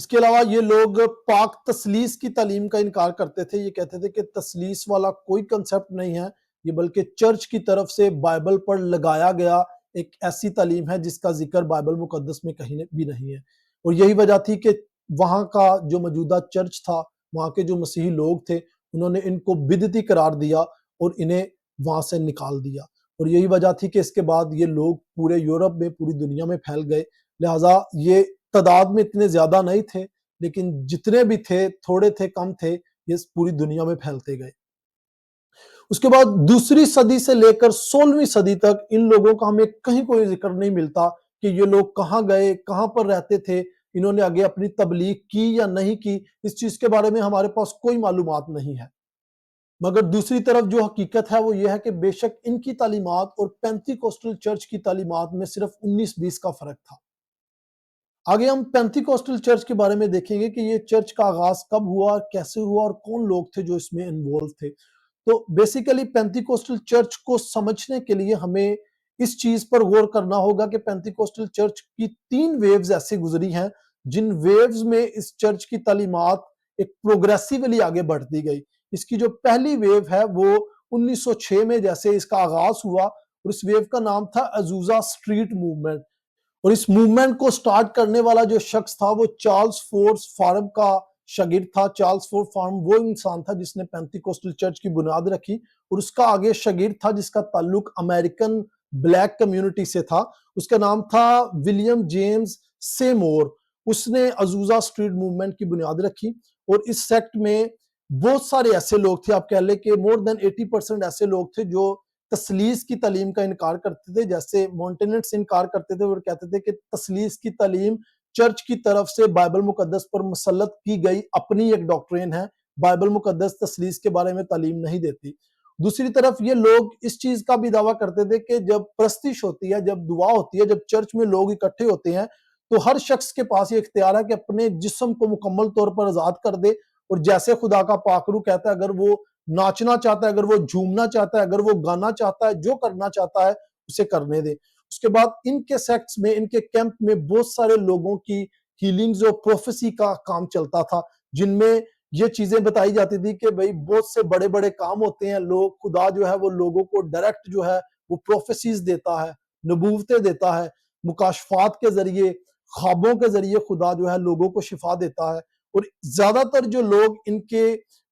اس کے علاوہ یہ لوگ پاک تسلیس کی تعلیم کا انکار کرتے تھے. یہ کہتے تھے کہ تسلیس والا کوئی کنسپٹ نہیں ہے، یہ بلکہ چرچ کی طرف سے بائبل پر لگایا گیا ایک ایسی تعلیم ہے جس کا ذکر بائبل مقدس میں کہیں بھی نہیں ہے. اور یہی وجہ تھی کہ وہاں کا جو موجودہ چرچ تھا، وہاں کے جو مسیحی لوگ تھے، انہوں نے ان کو بدعتی قرار دیا اور انہیں وہاں سے نکال دیا. اور یہی وجہ تھی کہ اس کے بعد یہ لوگ پورے یورپ میں، پوری دنیا میں پھیل گئے. لہٰذا یہ تعداد میں اتنے زیادہ نہیں تھے، لیکن جتنے بھی تھے، تھوڑے تھے، کم تھے، یہ پوری دنیا میں پھیلتے گئے. اس کے بعد دوسری صدی سے لے کر 16ویں صدی تک ان لوگوں کا ہمیں کہیں کوئی ذکر نہیں ملتا کہ یہ لوگ کہاں گئے، کہاں پر رہتے تھے، انہوں نے آگے اپنی تبلیغ کی یا نہیں کی، اس چیز کے بارے میں ہمارے پاس کوئی معلومات نہیں ہے. مگر دوسری طرف جو حقیقت ہے وہ یہ ہے کہ بے شک ان کی تعلیمات اور پینتیکوسٹل چرچ کی تعلیمات میں صرف 19-20 کا فرق تھا. آگے ہم پینتیکوسٹل چرچ کے بارے میں دیکھیں گے کہ یہ چرچ کا آغاز کب ہوا، کیسے ہوا اور کون لوگ تھے جو اس میں انوالو تھے. تو بیسیکلی پینتیکوسٹل چرچ کو سمجھنے کے لیے ہمیں اس چیز پر غور کرنا ہوگا کہ پینتیکوسٹل چرچ کی 3 ویوز ایسی گزری ہیں جن ویوز میں اس چرچ کی تعلیمات ایک پروگریسیولی آگے بڑھتی گئی. اس کی جو پہلی ویو ہے وہ 1906 میں جیسے اس کا آغاز ہوا، اور اس ویو کا نام تھا عزوزہ اسٹریٹ موومنٹ. اور اس موومنٹ کو سٹارٹ کرنے والا جو شخص تھا وہ چارلز فورس فارم کا شاگرد تھا. چارلز فورس فارم وہ انسان تھا جس نے پینتیکوسٹل چرچ کی بنیاد رکھی، اور اس کا آگے شاگرد تھا جس کا تعلق امریکن بلیک کمیونٹی سے تھا. اس کا نام تھا ولیم جیمز سیمور. اس نے عزوزہ اسٹریٹ موومنٹ کی بنیاد رکھی، اور اس سیکٹ میں بہت سارے ایسے لوگ تھے، آپ کہہ لیں کہ مور دین 80% ایسے لوگ تھے جو تثلیث کی تعلیم کا انکار کرتے تھے. جیسے مونٹینٹس انکار کرتے تھے اور کہتے تھے کہ تثلیث کی تعلیم چرچ کی طرف سے بائبل مقدس پر مسلط کی گئی اپنی ایک ڈاکٹرین ہے، بائبل مقدس تثلیث کے بارے میں تعلیم نہیں دیتی. دوسری طرف یہ لوگ اس چیز کا بھی دعویٰ کرتے تھے کہ جب پرستش ہوتی ہے، جب دعا ہوتی ہے، جب چرچ میں لوگ اکٹھے ہوتے ہیں تو ہر شخص کے پاس یہ اختیار ہے کہ اپنے جسم کو مکمل طور پر آزاد کر دے، اور جیسے خدا کا پاک روح کہتا ہے، اگر وہ ناچنا چاہتا ہے، اگر وہ جھومنا چاہتا ہے، اگر وہ گانا چاہتا ہے، جو کرنا چاہتا ہے اسے کرنے دے. اس کے بعد ان کے سیکٹس میں، ان کے کیمپ میں بہت سارے لوگوں کی ہیلنگز اور پروفیسی کا کام چلتا تھا، جن میں یہ چیزیں بتائی جاتی تھی کہ بھئی بہت سے بڑے بڑے کام ہوتے ہیں، لوگ خدا جو ہے وہ لوگوں کو ڈائریکٹ جو ہے وہ پروفیسیز دیتا ہے، نبوتیں دیتا ہے، مکاشفات کے ذریعے، خوابوں کے ذریعے خدا جو ہے لوگوں کو شفا دیتا ہے. اور زیادہ تر جو لوگ ان کے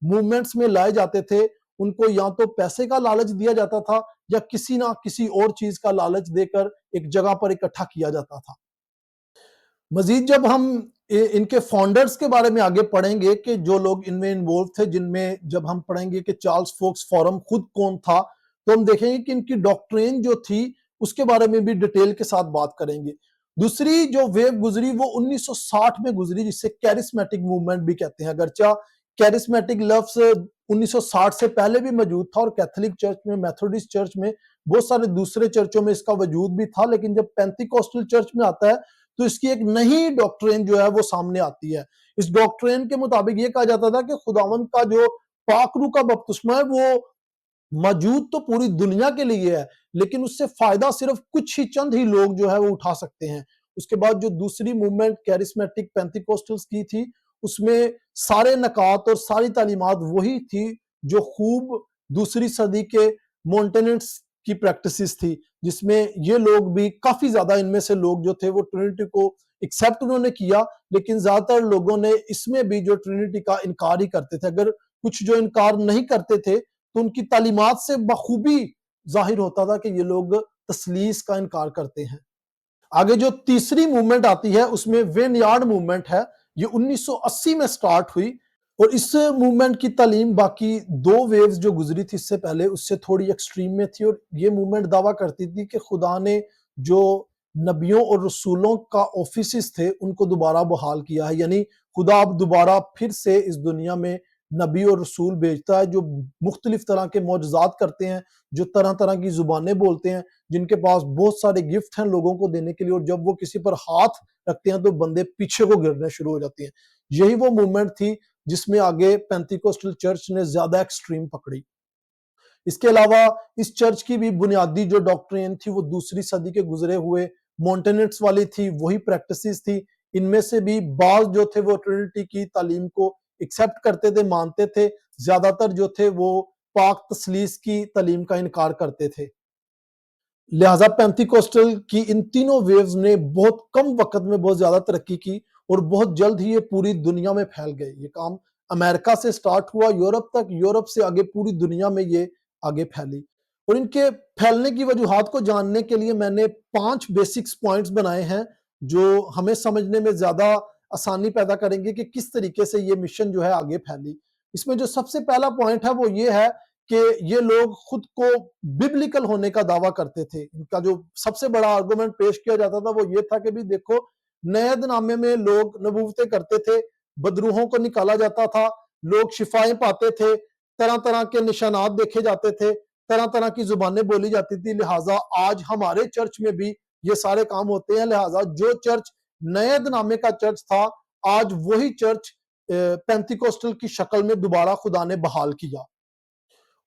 موومنٹس میں لائے جاتے تھے ان کو یا تو پیسے کا لالچ دیا جاتا تھا یا کسی نہ کسی اور چیز کا لالچ دے کر ایک جگہ پر اکٹھا کیا جاتا تھا. مزید جب ہم ان کے فاؤنڈرز کے بارے میں آگے پڑھیں گے کہ جو لوگ ان میں انوالو تھے، جن میں جب ہم پڑھیں گے کہ چارلز فوکس فورم خود کون تھا، تو ہم دیکھیں گے کہ ان کی ڈاکٹرین جو تھی اس کے بارے میں بھی ڈیٹیل کے ساتھ بات کریں گے. دوسری جو ویو گزری وہ 1960 میں گزری، جس سے کیرسمیٹک موومنٹ بھی کہتے ہیں. اگرچہ کیرسمیٹک لفظ 1960 سے پہلے بھی موجود تھا، اور کیتھولک چرچ میں، میتھوڈسٹ چرچ میں، بہت سارے دوسرے چرچوں میں اس کا وجود بھی تھا، لیکن جب پینتیکوسٹل چرچ میں آتا ہے تو اس کی ایک نئی ڈاکٹرین جو ہے وہ سامنے آتی ہے. اس ڈاکٹرین کے مطابق یہ کہا جاتا تھا کہ خداوند کا جو پاک روح کا بپتسمہ ہے وہ موجود تو پوری دنیا کے لیے ہے، لیکن اس سے فائدہ صرف کچھ ہی چند ہی لوگ جو ہے وہ اٹھا سکتے ہیں. اس کے بعد جو دوسری موومنٹ کیرسمیٹک پینتیکوسٹلز کی تھی، اس میں سارے نکات اور ساری تعلیمات وہی تھی جو خوب دوسری صدی کے مونٹیننٹس کی پریکٹسز تھی، جس میں یہ لوگ بھی کافی زیادہ ان میں سے لوگ جو تھے وہ ٹرینٹی کو ایکسیپٹ انہوں نے کیا، لیکن زیادہ تر لوگوں نے اس میں بھی جو ٹرینٹی کا انکار ہی کرتے تھے. اگر کچھ جو انکار نہیں کرتے تھے تو ان کی تعلیمات سے بخوبی ظاہر ہوتا تھا کہ یہ لوگ تثلیث کا انکار کرتے ہیں. آگے جو تیسری موومنٹ آتی ہے اس میں وین یارڈ موومنٹ ہے. یہ 1980 میں سٹارٹ ہوئی، اور اس موومنٹ کی تعلیم باقی 2 ویوز جو گزری تھی اس سے پہلے اس سے تھوڑی ایکسٹریم میں تھی. اور یہ موومنٹ دعویٰ کرتی تھی کہ خدا نے جو نبیوں اور رسولوں کا آفیسز تھے ان کو دوبارہ بحال کیا ہے، یعنی خدا اب دوبارہ پھر سے اس دنیا میں نبی اور رسول بھیجتا ہے جو مختلف طرح کے معجزات کرتے ہیں، جو طرح طرح کی زبانیں بولتے ہیں، جن کے پاس بہت سارے گفٹ ہیں لوگوں کو دینے کے لیے، اور جب وہ کسی پر ہاتھ رکھتے ہیں تو بندے پیچھے کو گرنے شروع ہو جاتے ہیں. یہی وہ موومنٹ تھی جس میں آگے پینتیکوسٹل چرچ نے زیادہ ایکسٹریم پکڑی. اس کے علاوہ اس چرچ کی بھی بنیادی جو ڈاکٹرین تھی وہ دوسری صدی کے گزرے ہوئے مونٹینٹس والی تھی، وہی پریکٹسز تھی. ان میں سے بھی بعض جو تھے وہ ٹرینٹی کی تعلیم کو ایکسیپٹ کرتے تھے، مانتے تھے، زیادہ تر جو تھے وہ پاک تثلیث کی تعلیم کا انکار کرتے تھے۔ لہٰذا پینتی کوسٹل کی ان تینوں ویوز نے بہت کم وقت میں بہت زیادہ ترقی کی اور بہت جلد ہی یہ پوری دنیا میں پھیل گئے۔ یہ کام امریکہ سے سٹارٹ ہوا یورپ تک، یورپ سے آگے پوری دنیا میں یہ آگے پھیلی۔ اور ان کے پھیلنے کی وجوہات کو جاننے کے لیے میں نے 5 بیسکس پوائنٹس بنائے ہیں جو ہمیں سمجھنے میں زیادہ آسانی پیدا کریں گے کہ کس طریقے سے یہ مشن جو ہے آگے پھیلی۔ اس میں جو سب سے پہلا پوائنٹ ہے وہ یہ ہے کہ یہ لوگ خود کو ببلیکل ہونے کا دعویٰ کرتے تھے۔ ان کا جو سب سے بڑا آرگومنٹ پیش کیا جاتا تھا وہ یہ تھا کہ بھی دیکھو، نئے عہد نامے میں لوگ نبوتیں کرتے تھے، بدروحوں کو نکالا جاتا تھا، لوگ شفائیں پاتے تھے، طرح طرح کے نشانات دیکھے جاتے تھے، طرح طرح کی زبانیں بولی جاتی تھی، لہٰذا آج ہمارے چرچ میں بھی یہ سارے کام ہوتے ہیں۔ لہٰذا جو چرچ نئے عہد نامے کا چرچ تھا، آج وہی چرچ پینتی کوسٹل کی شکل میں دوبارہ خدا نے بحال کیا۔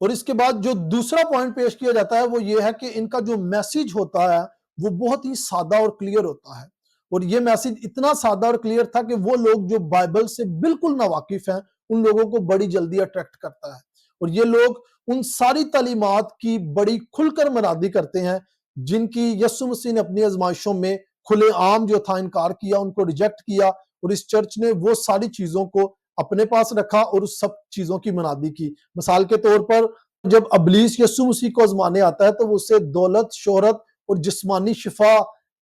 اور اس کے بعد جو دوسرا پوائنٹ پیش کیا جاتا ہے وہ یہ ہے کہ ان کا جو میسیج ہوتا ہے وہ بہت ہی سادہ اور کلیئر ہوتا ہے، اور یہ میسیج اتنا سادہ اور کلیئر تھا کہ وہ لوگ جو بائبل سے بالکل ناواقف ہیں ان لوگوں کو بڑی جلدی اٹریکٹ کرتا ہے، اور یہ لوگ ان ساری تعلیمات کی بڑی کھل کر منادی کرتے ہیں جن کی یسوع مسیح نے اپنی آزمائشوں میں کھلے عام جو تھا انکار کیا، ان کو ریجیکٹ کیا، اور اس چرچ نے وہ ساری چیزوں کو اپنے پاس رکھا اور اس سب چیزوں کی منادی کی۔ مثال کے طور پر جب ابلیس یسوع مسیح کو آزمانے آتا ہے تو وہ اسے دولت، شہرت اور جسمانی شفا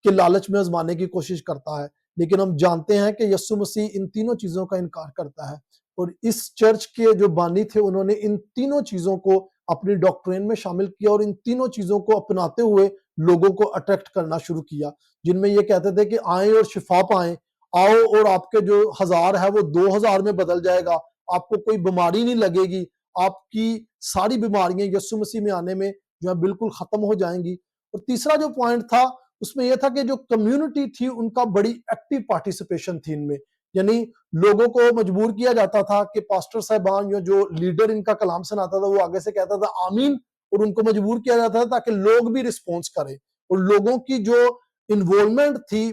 کے لالچ میں آزمانے کی کوشش کرتا ہے، لیکن ہم جانتے ہیں کہ یسوع مسیح ان تینوں چیزوں کا انکار کرتا ہے، اور اس چرچ کے جو بانی تھے انہوں نے ان تینوں چیزوں کو اپنی ڈاکٹرین میں شامل کیا اور ان تینوں چیزوں کو اپناتے ہوئے لوگوں کو اٹریکٹ کرنا شروع کیا، جن میں یہ کہتے تھے کہ آئیں اور شفا پائیں، آؤ اور آپ کے جو 1000 ہے وہ 2000 میں بدل جائے گا، آپ کو کوئی بیماری نہیں لگے گی، آپ کی ساری بیماریاں یسوع مسیح میں آنے میں جو ہے بالکل ختم ہو جائیں گی۔ اور تیسرا جو پوائنٹ تھا اس میں یہ تھا کہ جو کمیونٹی تھی ان کا بڑی ایکٹیو پارٹیسپیشن تھی ان میں، یعنی لوگوں کو مجبور کیا جاتا تھا کہ پاسٹر صاحبان یا جو لیڈر ان کا کلام سناتا تھا وہ آگے سے کہتا تھا آمین، اور ان کو مجبور کیا جاتا تھا تاکہ لوگ بھی رسپونس کریں، اور لوگوں کی جو انوالومنٹ تھی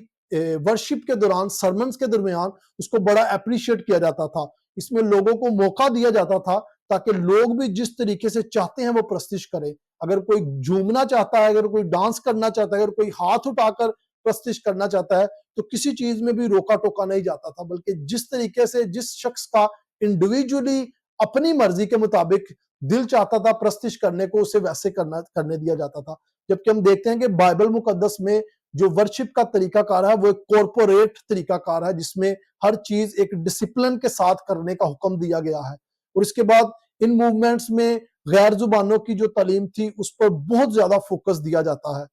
ورشپ کے دوران، سرمنز کے درمیان، اس کو بڑا اپریشیٹ کیا جاتا تھا۔ اس میں لوگوں کو موقع دیا جاتا تھا تاکہ لوگ بھی جس طریقے سے چاہتے ہیں وہ پرستش کریں۔ اگر کوئی جھومنا چاہتا ہے، اگر کوئی ڈانس کرنا چاہتا ہے، اگر کوئی ہاتھ اٹھا کر پرستش کرنا چاہتا ہے تو کسی چیز میں بھی روکا ٹوکا نہیں جاتا تھا، بلکہ جس طریقے سے جس شخص کا انڈیویجولی اپنی مرضی کے مطابق دل چاہتا تھا پرستش کرنے کو، اسے ویسے کرنے دیا جاتا تھا۔ جبکہ ہم دیکھتے ہیں کہ بائبل مقدس میں جو ورشپ کا طریقہ کار ہے وہ ایک کورپوریٹ طریقہ کار ہے جس میں ہر چیز ایک ڈسپلن کے ساتھ کرنے کا حکم دیا گیا ہے، اور اس کے بعد ان موومنٹس میں غیر زبانوں کی جو تعلیم تھی اس پر بہت زیادہ فوکس دیا جاتا ہے۔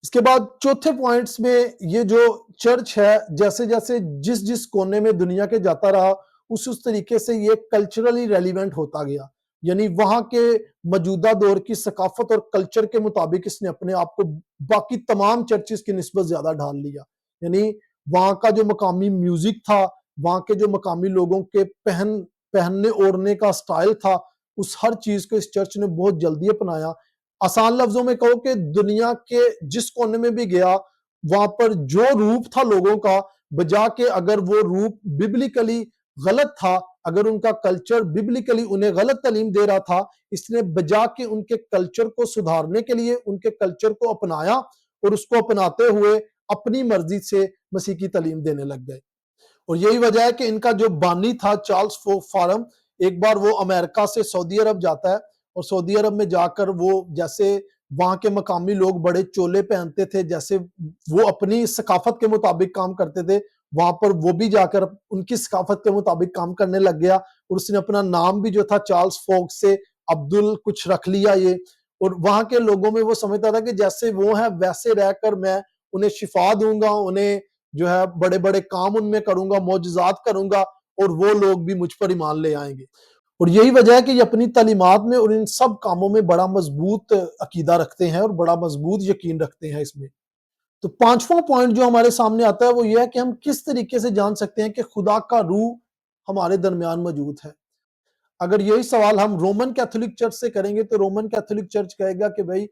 اس کے بعد چوتھے پوائنٹس میں یہ جو چرچ ہے جیسے جیسے جس کونے میں دنیا کے جاتا رہا اس طریقے سے یہ کلچرلی ریلیونٹ ہوتا گیا، یعنی وہاں کے موجودہ دور کی ثقافت اور کلچر کے مطابق اس نے اپنے آپ کو باقی تمام چرچز کی نسبت زیادہ ڈھال لیا، یعنی وہاں کا جو مقامی میوزک تھا، وہاں کے جو مقامی لوگوں کے پہننے اوڑھنے کا سٹائل تھا، اس ہر چیز کو اس چرچ نے بہت جلدی اپنایا۔ آسان لفظوں میں کہو کہ دنیا کے جس کونے میں بھی گیا وہاں پر جو روپ تھا لوگوں کا، بجا کے اگر وہ روپ ببلیکلی غلط تھا، اگر ان کا کلچر ببلیکلی انہیں غلط تعلیم دے رہا تھا، اس نے بجا کے ان کے کلچر کو سدھارنے کے لیے ان کے کلچر کو اپنایا اور اس کو اپناتے ہوئے اپنی مرضی سے مسیح کی تعلیم دینے لگ گئے۔ اور یہی وجہ ہے کہ ان کا جو بانی تھا چارلس فارم، ایک بار وہ امریکہ سے سعودی عرب جاتا ہے اور سعودی عرب میں جا کر وہ جیسے وہاں کے مقامی لوگ بڑے چولے پہنتے تھے، جیسے وہ اپنی ثقافت کے مطابق کام کرتے تھے، وہاں پر وہ بھی جا کر ان کی ثقافت کے مطابق کام کرنے لگ گیا، اور اس نے اپنا نام بھی جو تھا چارلس فوکس سے عبدل کچھ رکھ لیا یہ، اور وہاں کے لوگوں میں وہ سمجھتا تھا کہ جیسے وہ ہیں ویسے رہ کر میں انہیں شفا دوں گا، انہیں جو ہے بڑے بڑے کام ان میں کروں گا، معجزات کروں گا، اور وہ لوگ بھی مجھ پر ایمان لے آئیں گے۔ اور یہی وجہ ہے کہ یہ اپنی تعلیمات میں اور ان سب کاموں میں بڑا مضبوط عقیدہ رکھتے ہیں اور بڑا مضبوط یقین رکھتے ہیں اس میں۔ تو پانچواں پوائنٹ جو ہمارے سامنے آتا ہے وہ یہ ہے کہ ہم کس طریقے سے جان سکتے ہیں کہ خدا کا روح ہمارے درمیان موجود ہے۔ اگر یہی سوال ہم رومن کیتھولک چرچ سے کریں گے تو رومن کیتھولک چرچ کہے گا کہ بھائی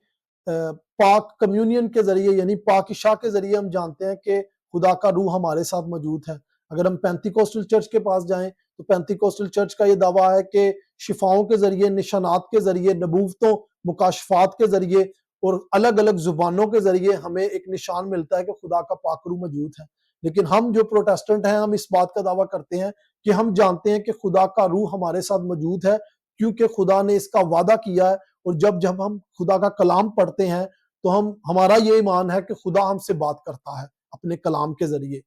پاک کمیونین کے ذریعے یعنی پاک عشاء کے ذریعے ہم جانتے ہیں کہ خدا کا روح ہمارے ساتھ موجود ہے۔ اگر ہم پینتیکوسٹل چرچ کے پاس جائیں تو پینتیکوسٹل چرچ کا یہ دعویٰ ہے کہ شفاؤں کے ذریعے، نشانات کے ذریعے، نبوتوں، مکاشفات کے ذریعے اور الگ الگ زبانوں کے ذریعے ہمیں ایک نشان ملتا ہے کہ خدا کا پاک روح موجود ہے۔ لیکن ہم جو پروٹیسٹنٹ ہیں، ہم اس بات کا دعویٰ کرتے ہیں کہ ہم جانتے ہیں کہ خدا کا روح ہمارے ساتھ موجود ہے، کیونکہ خدا نے اس کا وعدہ کیا ہے، اور جب ہم خدا کا کلام پڑھتے ہیں تو ہمارا یہ ایمان ہے کہ خدا ہم سے بات کرتا ہے اپنے کلام کے ذریعے۔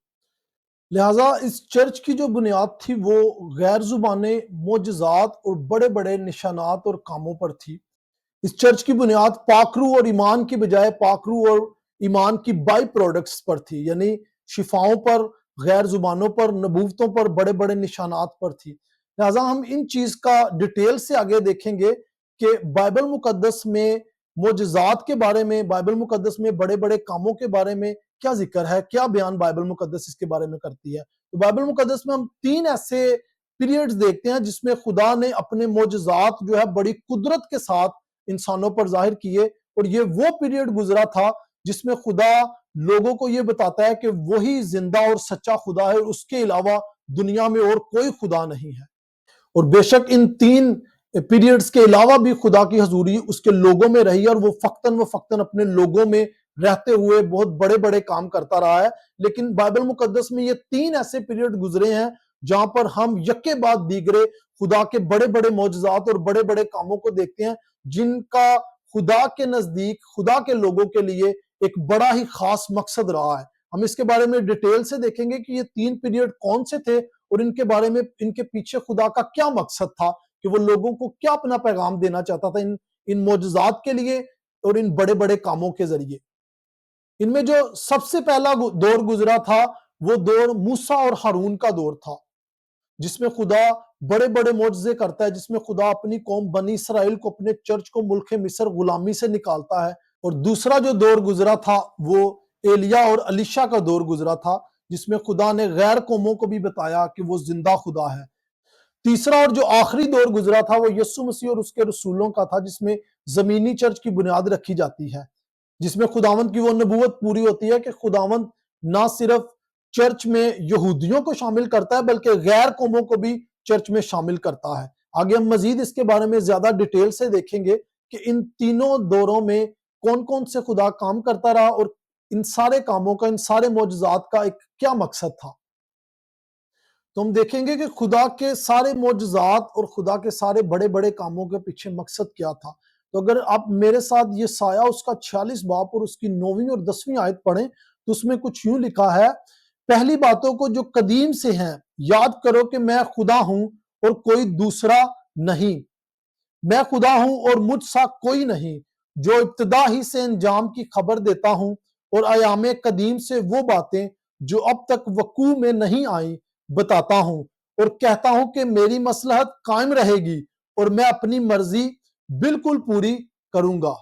لہٰذا اس چرچ کی جو بنیاد تھی وہ غیر زبانیں، معجزات اور بڑے بڑے نشانات اور کاموں پر تھی۔ اس چرچ کی بنیاد پاک روح اور ایمان کی بجائے پاک روح اور ایمان کی بائی پروڈکٹس پر تھی، یعنی شفاؤں پر، غیر زبانوں پر، نبوتوں پر، بڑے بڑے نشانات پر تھی۔ لہٰذا ہم ان چیز کا ڈیٹیل سے آگے دیکھیں گے کہ بائبل مقدس میں معجزات کے بارے میں، بائبل مقدس میں بڑے بڑے کاموں کے بارے میں کیا ذکر ہے، کیا بیان بائبل مقدس اس کے بارے میں کرتی ہے۔ تو بائبل مقدس میں ہم 3 ایسے پیریڈز دیکھتے ہیں جس میں خدا نے اپنے معجزات جو ہے بڑی قدرت کے ساتھ انسانوں پر ظاہر کیے، اور یہ وہ پیریڈ گزرا تھا جس میں خدا لوگوں کو یہ بتاتا ہے کہ وہی زندہ اور سچا خدا ہے، اور اس کے علاوہ دنیا میں اور کوئی خدا نہیں ہے۔ اور بے شک ان 3 پیریڈز کے علاوہ بھی خدا کی حضوری اس کے لوگوں میں رہی، اور وہ فقطاً اپنے لوگوں میں رہتے ہوئے بہت بڑے بڑے کام کرتا رہا ہے۔ لیکن بائبل مقدس میں یہ 3 ایسے پیریڈ گزرے ہیں جہاں پر ہم یکے بعد دیگرے خدا کے بڑے بڑے معجزات اور بڑے بڑے کاموں کو دیکھتے ہیں، جن کا خدا کے نزدیک، خدا کے لوگوں کے لیے ایک بڑا ہی خاص مقصد رہا ہے۔ ہم اس کے بارے میں ڈیٹیل سے دیکھیں گے کہ یہ 3 پیریڈ کون سے تھے، اور ان کے بارے میں، ان کے پیچھے خدا کا کیا مقصد تھا، کہ وہ لوگوں کو کیا اپنا پیغام دینا چاہتا تھا ان معجزات کے لیے اور ان بڑے بڑے کاموں کے ذریعے۔ ان میں جو سب سے پہلا دور گزرا تھا وہ دور موسیٰ اور ہارون کا دور تھا، جس میں خدا بڑے بڑے معجزے کرتا ہے، جس میں خدا اپنی قوم بنی اسرائیل کو، اپنے چرچ کو ملک مصر غلامی سے نکالتا ہے۔ اور دوسرا جو دور گزرا تھا وہ ایلیاہ اور الیشا کا دور گزرا تھا، جس میں خدا نے غیر قوموں کو بھی بتایا کہ وہ زندہ خدا ہے۔ تیسرا اور جو آخری دور گزرا تھا وہ یسوع مسیح اور اس کے رسولوں کا تھا، جس میں زمینی چرچ کی بنیاد رکھی جاتی ہے، جس میں خداوند کی وہ نبوت پوری ہوتی ہے کہ خداوند نہ صرف چرچ میں یہودیوں کو شامل کرتا ہے بلکہ غیر قوموں کو بھی چرچ میں شامل کرتا ہے۔ آگے ہم مزید اس کے بارے میں زیادہ ڈیٹیل سے دیکھیں گے کہ ان تینوں دوروں میں کون کون سے خدا کام کرتا رہا، اور ان سارے کاموں کا، ان سارے معجزات کا ایک کیا مقصد تھا۔ تو ہم دیکھیں گے کہ خدا کے سارے معجزات اور خدا کے سارے بڑے بڑے کاموں کے پیچھے مقصد کیا تھا۔ تو اگر آپ میرے ساتھ یہ سایہ اس کا 46 باب اور اس کی 9ویں اور 10ویں آیت پڑھیں تو اس میں کچھ یوں لکھا ہے: پہلی باتوں کو جو قدیم سے ہیں یاد کرو کہ میں خدا ہوں اور کوئی دوسرا نہیں، میں خدا ہوں اور مجھ سا کوئی نہیں، جو ابتدا ہی سے انجام کی خبر دیتا ہوں، اور ایام قدیم سے وہ باتیں جو اب تک وقوع میں نہیں آئیں بتاتا ہوں، اور کہتا ہوں کہ میری مصلحت قائم رہے گی اور میں اپنی مرضی بالکل پوری کروں گا۔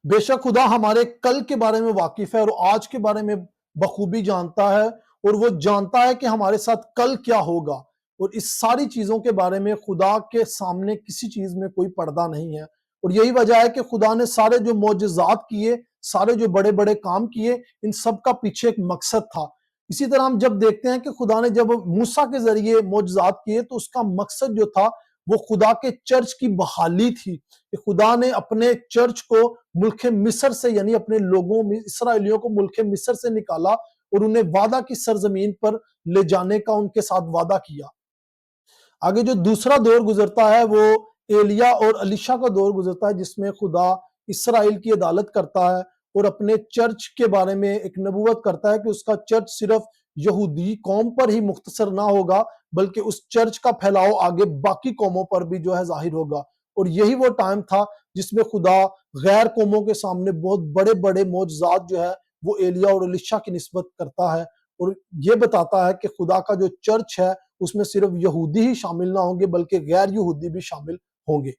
بے شک خدا ہمارے کل کے بارے میں واقف ہے اور آج کے بارے میں بخوبی جانتا ہے، اور وہ جانتا ہے کہ ہمارے ساتھ کل کیا ہوگا، اور اس ساری چیزوں کے بارے میں خدا کے سامنے کسی چیز میں کوئی پردہ نہیں ہے۔ اور یہی وجہ ہے کہ خدا نے سارے جو معجزات کیے، سارے جو بڑے بڑے کام کیے، ان سب کا پیچھے ایک مقصد تھا۔ اسی طرح ہم جب دیکھتے ہیں کہ خدا نے جب موسیٰ کے ذریعے معجزات کیے تو اس کا مقصد جو تھا وہ خدا کے چرچ کی بحالی تھی، کہ خدا نے اپنے چرچ کو ملک مصر سے، یعنی اپنے لوگوں میں اسرائیلیوں کو ملک مصر سے نکالا اور انہیں وعدہ کی سرزمین پر لے جانے کا ان کے ساتھ وعدہ کیا۔ آگے جو دوسرا دور گزرتا ہے وہ ایلیاہ اور الیشا کا دور گزرتا ہے، جس میں خدا اسرائیل کی عدالت کرتا ہے اور اپنے چرچ کے بارے میں ایک نبوت کرتا ہے کہ اس کا چرچ صرف یہودی قوم پر ہی مختصر نہ ہوگا بلکہ اس چرچ کا پھیلاؤ آگے باقی قوموں پر بھی جو ہے ظاہر ہوگا۔ اور یہی وہ ٹائم تھا جس میں خدا غیر قوموں کے سامنے بہت بڑے بڑے معجزات جو ہے وہ ایلیاہ اور الیشا کی نسبت کرتا ہے، اور یہ بتاتا ہے کہ خدا کا جو چرچ ہے اس میں صرف یہودی ہی شامل نہ ہوں گے بلکہ غیر یہودی بھی شامل ہوں گے۔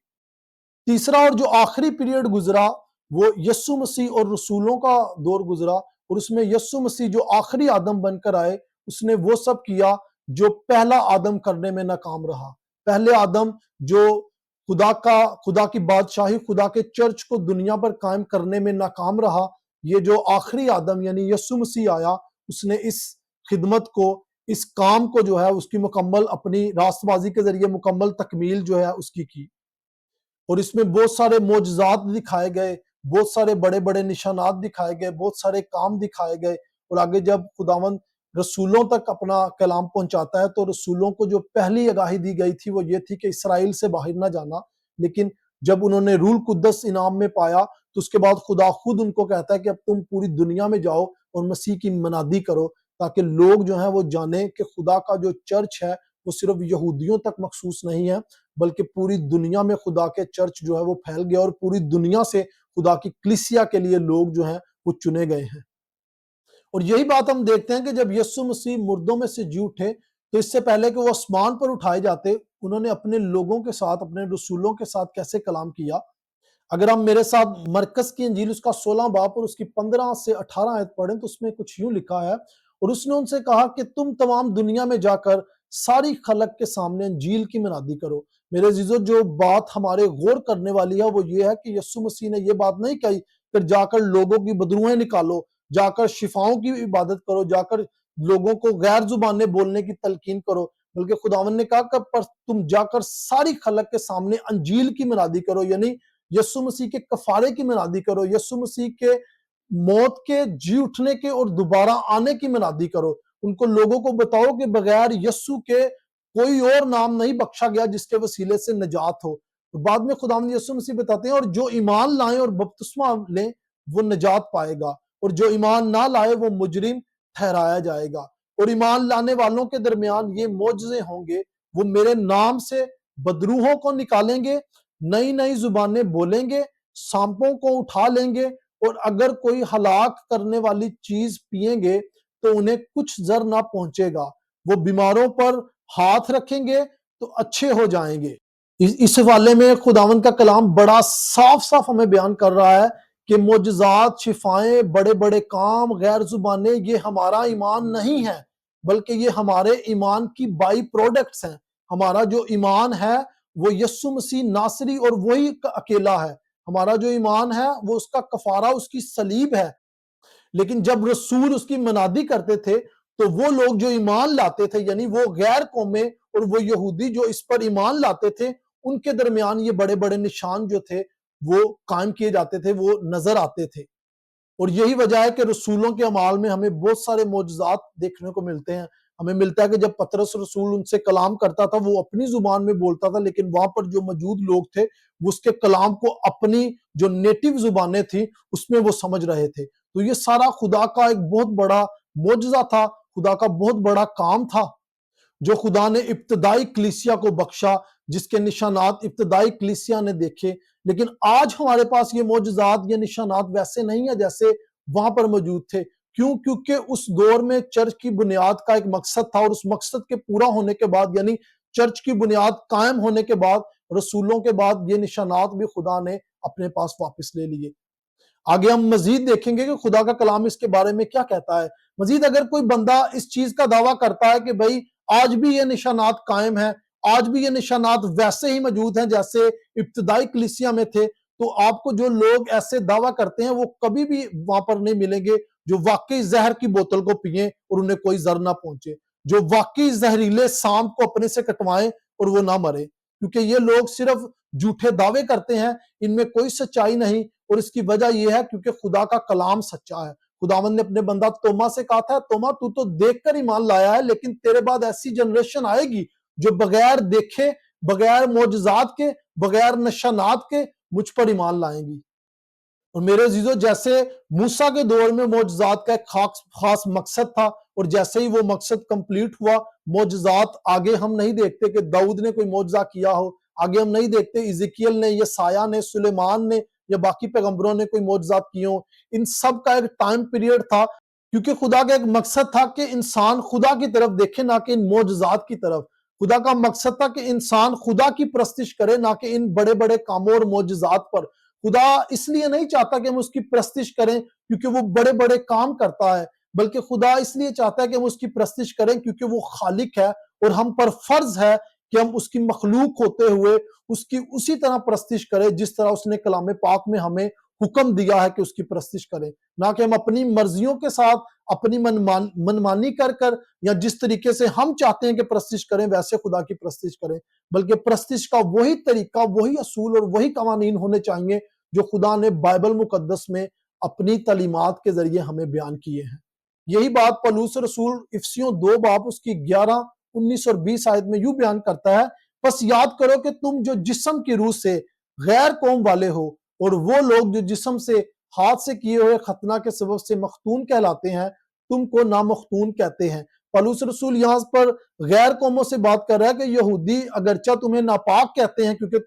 تیسرا اور جو آخری پیریڈ گزرا وہ یسوع مسیح اور رسولوں کا دور گزرا، اور اس میں یسوع مسیح جو آخری آدم بن کر آئے، اس نے وہ سب کیا جو پہلا آدم کرنے میں ناکام رہا۔ پہلے آدم جو خدا کی بادشاہی، خدا کے چرچ کو دنیا پر قائم کرنے میں ناکام رہا، یہ جو آخری آدم یعنی یسوع مسیح آیا، اس نے اس خدمت کو، اس کام کو جو ہے اس کی مکمل اپنی راست بازی کے ذریعے مکمل تکمیل جو ہے اس کی۔ اور اس میں بہت سارے معجزات دکھائے گئے، بہت سارے بڑے بڑے نشانات دکھائے گئے، بہت سارے کام دکھائے گئے۔ اور آگے جب خداوند رسولوں تک اپنا کلام پہنچاتا ہے تو رسولوں کو جو پہلی آگاہی دی گئی تھی وہ یہ تھی کہ اسرائیل سے باہر نہ جانا، لیکن جب انہوں نے روح القدس انعام میں پایا تو اس کے بعد خدا خود ان کو کہتا ہے کہ اب تم پوری دنیا میں جاؤ اور مسیح کی منادی کرو، تاکہ لوگ جو ہیں وہ جانیں کہ خدا کا جو چرچ ہے وہ صرف یہودیوں تک مخصوص نہیں ہے، بلکہ پوری دنیا میں خدا کے چرچ جو ہے وہ پھیل گیا، اور پوری دنیا سے خدا کی کلیسیا کے لیے لوگ جو ہیں وہ چنے گئے ہیں۔ اور یہی بات ہم دیکھتے ہیں کہ جب یسوع مسیح مردوں میں سے جی اٹھے تو اس سے پہلے کہ وہ آسمان پر اٹھائے جاتے، انہوں نے اپنے لوگوں کے ساتھ، اپنے رسولوں کے ساتھ کیسے کلام کیا۔ اگر ہم میرے ساتھ مرکز کی انجیل اس کا 16 باب اور اس کی 15 سے 18 آیت پڑھیں تو اس میں کچھ یوں لکھا ہے، اور اس نے ان سے کہا کہ تم تمام دنیا میں جا کر ساری خلق کے سامنے انجیل کی منادی کرو۔ میرے عزیزو، جو بات ہمارے غور کرنے والی ہے وہ یہ ہے کہ یسوع مسیح نے یہ بات نہیں کہی کہ جا کر لوگوں کی بدروہیں نکالو، جا کر شفاؤں کی عبادت کرو، جا کر لوگوں کو غیر زبانیں بولنے کی تلقین کرو، بلکہ خداوند نے کہا کہ پر تم جا کر ساری خلق کے سامنے انجیل کی منادی کرو، یعنی یسوع مسیح کے کفارے کی منادی کرو، یسوع مسیح کے موت کے، جی اٹھنے کے اور دوبارہ آنے کی منادی کرو۔ ان کو لوگوں کو بتاؤ کہ بغیر یسوع کے کوئی اور نام نہیں بخشا گیا جس کے وسیلے سے نجات ہو۔ بعد میں خداوند یسوع مسیح بتاتے ہیں اور جو ایمان لائیں اور بپتسمہ لیں وہ نجات پائے گا، اور جو ایمان نہ لائے وہ مجرم ٹھہرایا جائے گا۔ اور ایمان لانے والوں کے درمیان یہ معجزے ہوں گے، وہ میرے نام سے بدروحوں کو نکالیں گے، نئی نئی زبانیں بولیں گے، سانپوں کو اٹھا لیں گے، اور اگر کوئی ہلاک کرنے والی چیز پئیں گے تو انہیں کچھ ضر نہ پہنچے گا، وہ بیماروں پر ہاتھ رکھیں گے تو اچھے ہو جائیں گے۔ اس حوالے میں خداوند کا کلام بڑا صاف صاف ہمیں بیان کر رہا ہے کہ معجزات، شفائیں، بڑے بڑے کام، غیر زبانیں، یہ ہمارا ایمان نہیں ہے، بلکہ یہ ہمارے ایمان کی بائی پروڈکٹس ہیں۔ ہمارا جو ایمان ہے وہ یسوع مسیح ناصری اور وہی اکیلا ہے۔ ہمارا جو ایمان ہے وہ اس کا کفارہ، اس کی صلیب ہے۔ لیکن جب رسول اس کی منادی کرتے تھے تو وہ لوگ جو ایمان لاتے تھے، یعنی وہ غیر قومیں اور وہ یہودی جو اس پر ایمان لاتے تھے، ان کے درمیان یہ بڑے بڑے نشان جو تھے وہ قائم کیے جاتے تھے، وہ نظر آتے تھے۔ اور یہی وجہ ہے کہ رسولوں کے اعمال میں ہمیں بہت سارے معجزات دیکھنے کو ملتے ہیں۔ ہمیں ملتا ہے کہ جب پطرس رسول ان سے کلام کرتا تھا وہ اپنی زبان میں بولتا تھا، لیکن وہاں پر جو موجود لوگ تھے وہ اس کے کلام کو اپنی جو نیٹو زبانیں تھیں اس میں وہ سمجھ رہے تھے۔ تو یہ سارا خدا کا ایک بہت بڑا معجزہ تھا، خدا کا بہت بڑا کام تھا جو خدا نے ابتدائی کلیسیا کو بخشا، جس کے نشانات ابتدائی کلیسیا نے دیکھے۔ لیکن آج ہمارے پاس یہ معجزات، یہ نشانات ویسے نہیں ہیں جیسے وہاں پر موجود تھے۔ کیوں؟ کیونکہ اس دور میں چرچ کی بنیاد کا ایک مقصد تھا، اور اس مقصد کے پورا ہونے کے بعد، یعنی چرچ کی بنیاد قائم ہونے کے بعد، رسولوں کے بعد یہ نشانات بھی خدا نے اپنے پاس واپس لے لیے۔ آگے ہم مزید دیکھیں گے کہ خدا کا کلام اس کے بارے میں کیا کہتا ہے۔ مزید اگر کوئی بندہ اس چیز کا دعویٰ کرتا ہے کہ بھائی آج بھی یہ نشانات قائم ہیں، آج بھی یہ نشانات ویسے ہی موجود ہیں جیسے ابتدائی کلیسیا میں تھے، تو آپ کو جو لوگ ایسے دعویٰ کرتے ہیں وہ کبھی بھی وہاں پر نہیں ملیں گے جو واقعی زہر کی بوتل کو پئیں اور انہیں کوئی ضر نہ پہنچے، جو واقعی زہریلے سانپ کو اپنے سے کٹوائیں اور وہ نہ مرے، کیونکہ یہ لوگ صرف جھوٹے دعوے کرتے ہیں، ان میں کوئی سچائی نہیں۔ اور اس کی وجہ یہ ہے کیونکہ خدا کا کلام سچا ہے۔ خداوند نے اپنے بندہ توما سے کہا تھا، توما تو دیکھ کر ایمان لایا ہے، لیکن تیرے بعد ایسی جنریشن آئے گی جو بغیر دیکھے، بغیر معجزات کے، بغیر نشانات کے مجھ پر ایمان لائیں گی۔ اور میرے عزیزو، جیسے موسیٰ کے دور میں معجزات کا ایک خاص مقصد تھا، اور جیسے ہی وہ مقصد کمپلیٹ ہوا، معجزات آگے ہم نہیں دیکھتے کہ داؤد نے کوئی معجزہ کیا ہو، آگے ہم نہیں دیکھتے ایزیکیل نے، یسایہ نے، سلیمان نے یا باقی پیغمبروں نے کوئی معجزات کیے ہوں۔ ان سب کا ایک ٹائم پیریڈ تھا، کیونکہ خدا کا ایک مقصد تھا کہ انسان خدا کی طرف دیکھے، نہ کہ ان معجزات کی طرف۔ خدا کا مقصد تھا کہ انسان خدا کی پرستش کرے، نہ کہ ان بڑے بڑے کاموں اور معجزات پر۔ خدا اس لیے نہیں چاہتا کہ ہم اس کی پرستش کریں کیونکہ وہ بڑے بڑے کام کرتا ہے، بلکہ خدا اس لیے چاہتا ہے کہ ہم اس کی پرستش کریں کیونکہ وہ خالق ہے، اور ہم پر فرض ہے کہ ہم اس کی مخلوق ہوتے ہوئے اس کی اسی طرح پرستش کریں جس طرح اس نے کلام پاک میں ہمیں حکم دیا ہے کہ اس کی پرستش کریں، نہ کہ ہم اپنی مرضیوں کے ساتھ اپنی منمانی کر کر یا جس طریقے سے ہم چاہتے ہیں کہ پرستش کریں ویسے خدا کی پرستش کریں، بلکہ پرستش کا وہی طریقہ، وہی اصول اور وہی قوانین ہونے چاہیے جو خدا نے بائبل مقدس میں اپنی تعلیمات کے ذریعے ہمیں بیان کیے ہیں۔ یہی بات پولس رسول افسیوں 2 باب اس کی 11، 19 اور 20 آیت میں یوں بیان کرتا ہے، پس یاد کرو کہ تم جو جسم کی روح سے غیر قوم والے ہو، اور وہ لوگ جو جسم سے ہاتھ سے کیے ہوئے ختنہ کے سبب سے مختون کہلاتے ہیں تم کو نامختون کہتے ہیں۔ پولس رسول یہاں پر غیر قوموں سے بات کر رہا ہے کہ یہودی اگرچہ تمہیں ناپاک کہتے ہیں کیونکہ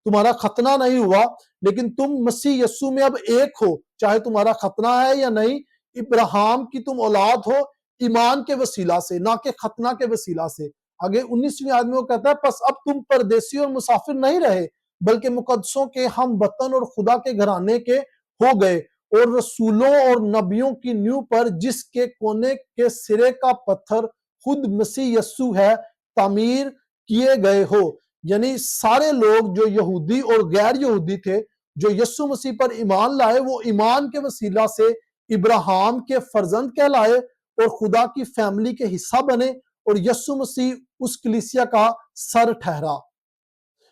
تمہارا ختنہ نہیں ہوا، لیکن تم مسیح یسوع میں اب ایک ہو، چاہے تمہارا ختنہ ہے یا نہیں۔ ابراہیم کی تم اولاد ہو ایمان کے وسیلہ سے، نہ کہ ختنہ کے وسیلہ سے۔ آگے 19ویں آیت میں وہ کہتا ہے، پس اب تم پردیسی اور مسافر نہیں رہے، بلکہ مقدسوں کے ہم وطن اور خدا کے گھرانے کے ہو گئے، اور رسولوں اور نبیوں کی نیو پر، جس کے کونے کے سرے کا پتھر خود مسیح یسوع ہے، تعمیر کیے گئے ہو۔ یعنی سارے لوگ جو یہودی اور غیر یہودی تھے، جو یسوع مسیح پر ایمان لائے، وہ ایمان کے وسیلہ سے ابراہیم کے فرزند کہلائے اور خدا کی فیملی کے حصہ بنے، اور یسوع مسیح اس کلیسیا کا سر ٹھہرا۔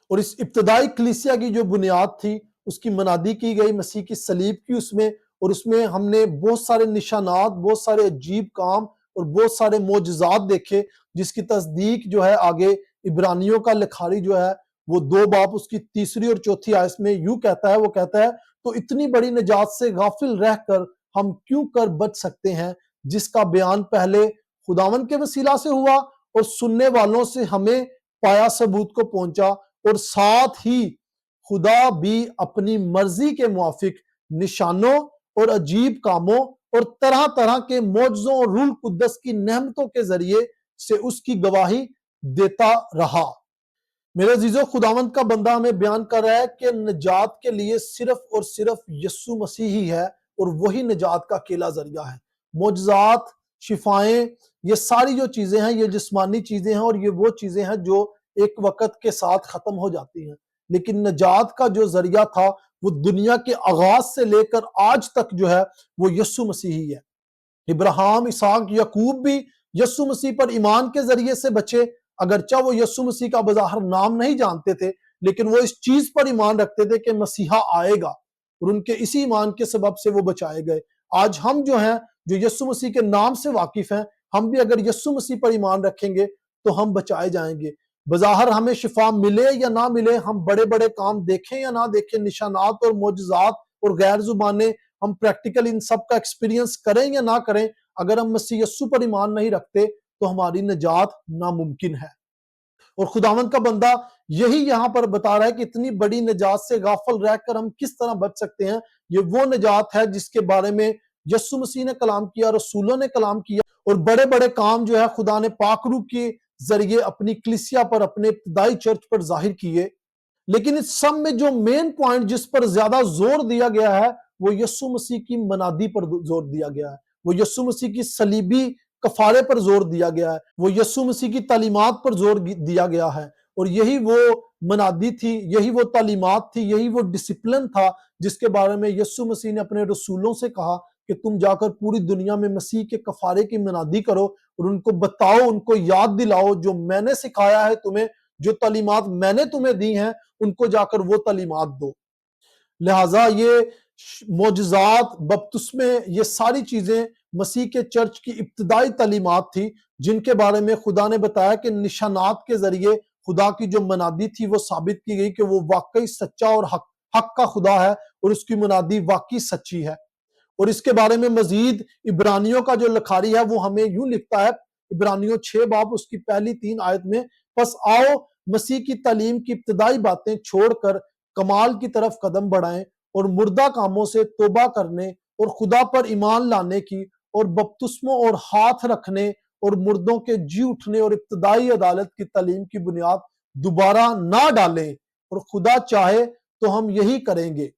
اور اس ابتدائی کلیسیا کی جو بنیاد تھی اس کی منادی کی گئی مسیح کی صلیب کی اس میں، اور اس میں ہم نے بہت سارے نشانات، بہت سارے عجیب کام اور بہت سارے معجزات دیکھے، جس کی تصدیق جو ہے آگے عبرانیوں کا لکھاری جو ہے وہ 2 باب اس کی 3 اور 4 آیت میں یوں کہتا ہے، وہ کہتا ہے، تو اتنی بڑی نجات سے غافل رہ کر ہم کیوں کر بچ سکتے ہیں، جس کا بیان پہلے خداوند کے وسیلہ سے ہوا اور سننے والوں سے ہمیں پایا ثبوت کو پہنچا، اور ساتھ ہی خدا بھی اپنی مرضی کے موافق نشانوں اور عجیب کاموں اور طرح طرح کے معجزوں اور روح القدس کی نعمتوں کے ذریعے سے اس کی گواہی دیتا رہا۔ میرے عزیزو، خداوند کا بندہ ہمیں بیان کر رہا ہے کہ نجات کے لیے صرف اور صرف یسوع مسیح ہی ہے، اور وہی نجات کا اکیلا ذریعہ ہے۔ معجزات، شفائیں، یہ ساری جو چیزیں ہیں یہ جسمانی چیزیں ہیں، اور یہ وہ چیزیں ہیں جو ایک وقت کے ساتھ ختم ہو جاتی ہیں، لیکن نجات کا جو ذریعہ تھا وہ دنیا کے آغاز سے لے کر آج تک جو ہے وہ یسوع مسیح ہی ہے۔ ابراہیم، اسحاق، یعقوب بھی یسوع مسیح پر ایمان کے ذریعے سے بچے، اگرچہ وہ یسوع مسیح کا بظاہر نام نہیں جانتے تھے، لیکن وہ اس چیز پر ایمان رکھتے تھے کہ مسیحا آئے گا، اور ان کے اسی ایمان کے سبب سے وہ بچائے گئے۔ آج ہم جو ہیں، جو یسوع مسیح کے نام سے واقف ہیں، ہم بھی اگر یسوع مسیح پر ایمان رکھیں گے تو ہم بچائے جائیں گے۔ بظاہر ہمیں شفا ملے یا نہ ملے، ہم بڑے بڑے کام دیکھیں یا نہ دیکھیں، نشانات اور معجزات اور غیر زبانیں ہم پریکٹیکل ان سب کا ایکسپیرینس کریں یا نہ کریں، اگر ہم مسیح یسوع پر ایمان نہیں رکھتے تو ہماری نجات ناممکن ہے۔ اور خداوند کا بندہ یہی یہاں پر بتا رہا ہے کہ اتنی بڑی نجات سے غافل رہ کر ہم کس طرح بچ سکتے ہیں۔ یہ وہ نجات ہے جس کے بارے میں یسوع مسیح نے کلام کیا، رسولوں نے کلام کیا، اور بڑے بڑے کام جو ہے خدا نے پاک روح کے ذریعے اپنی کلیسیا پر، اپنے ابتدائی چرچ پر ظاہر کیے۔ لیکن اس سب میں جو مین پوائنٹ جس پر زیادہ زور دیا گیا ہے وہ یسوع مسیح کی منادی پر زور دیا گیا ہے، وہ یسوع مسیح کی صلیبی کفارے پر زور دیا گیا ہے، وہ یسوع مسیح کی تعلیمات پر زور دیا گیا ہے، اور یہی وہ منادی تھی، یہی وہ تعلیمات تھی، یہی وہ ڈسپلن تھا جس کے بارے میں یسوع مسیح نے اپنے رسولوں سے کہا کہ تم جا کر پوری دنیا میں مسیح کے کفارے کی منادی کرو، اور ان کو بتاؤ، ان کو یاد دلاؤ جو میں نے سکھایا ہے تمہیں، جو تعلیمات میں نے تمہیں دی ہیں، ان کو جا کر وہ تعلیمات دو۔ لہٰذا یہ معجزات، بپتسمے، یہ ساری چیزیں مسیح کے چرچ کی ابتدائی تعلیمات تھی، جن کے بارے میں خدا نے بتایا کہ نشانات کے ذریعے خدا کی جو منادی تھی وہ ثابت کی گئی کہ وہ واقعی سچا اور حق کا خدا ہے، اور اس کی منادی واقعی سچی ہے۔ اور اس کے بارے میں مزید عبرانیوں کا جو لکھاری ہے وہ ہمیں یوں لکھتا ہے، عبرانیوں 6 باب اس کی پہلی 3 آیت میں، پس آؤ مسیح کی تعلیم کی ابتدائی باتیں چھوڑ کر کمال کی طرف قدم بڑھائیں، اور مردہ کاموں سے توبہ کرنے اور خدا پر ایمان لانے کی، اور بپتسموں اور ہاتھ رکھنے اور مردوں کے جی اٹھنے اور ابتدائی عدالت کی تعلیم کی بنیاد دوبارہ نہ ڈالیں، اور خدا چاہے تو ہم یہی کریں گے۔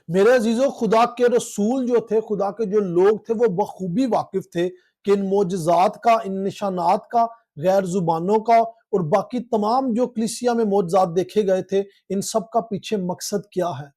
میرے عزیزو، خدا کے رسول جو تھے، خدا کے جو لوگ تھے، وہ بخوبی واقف تھے کہ ان معجزات کا، ان نشانات کا، غیر زبانوں کا، اور باقی تمام جو کلیسیا میں معجزات دیکھے گئے تھے، ان سب کا پیچھے مقصد کیا ہے۔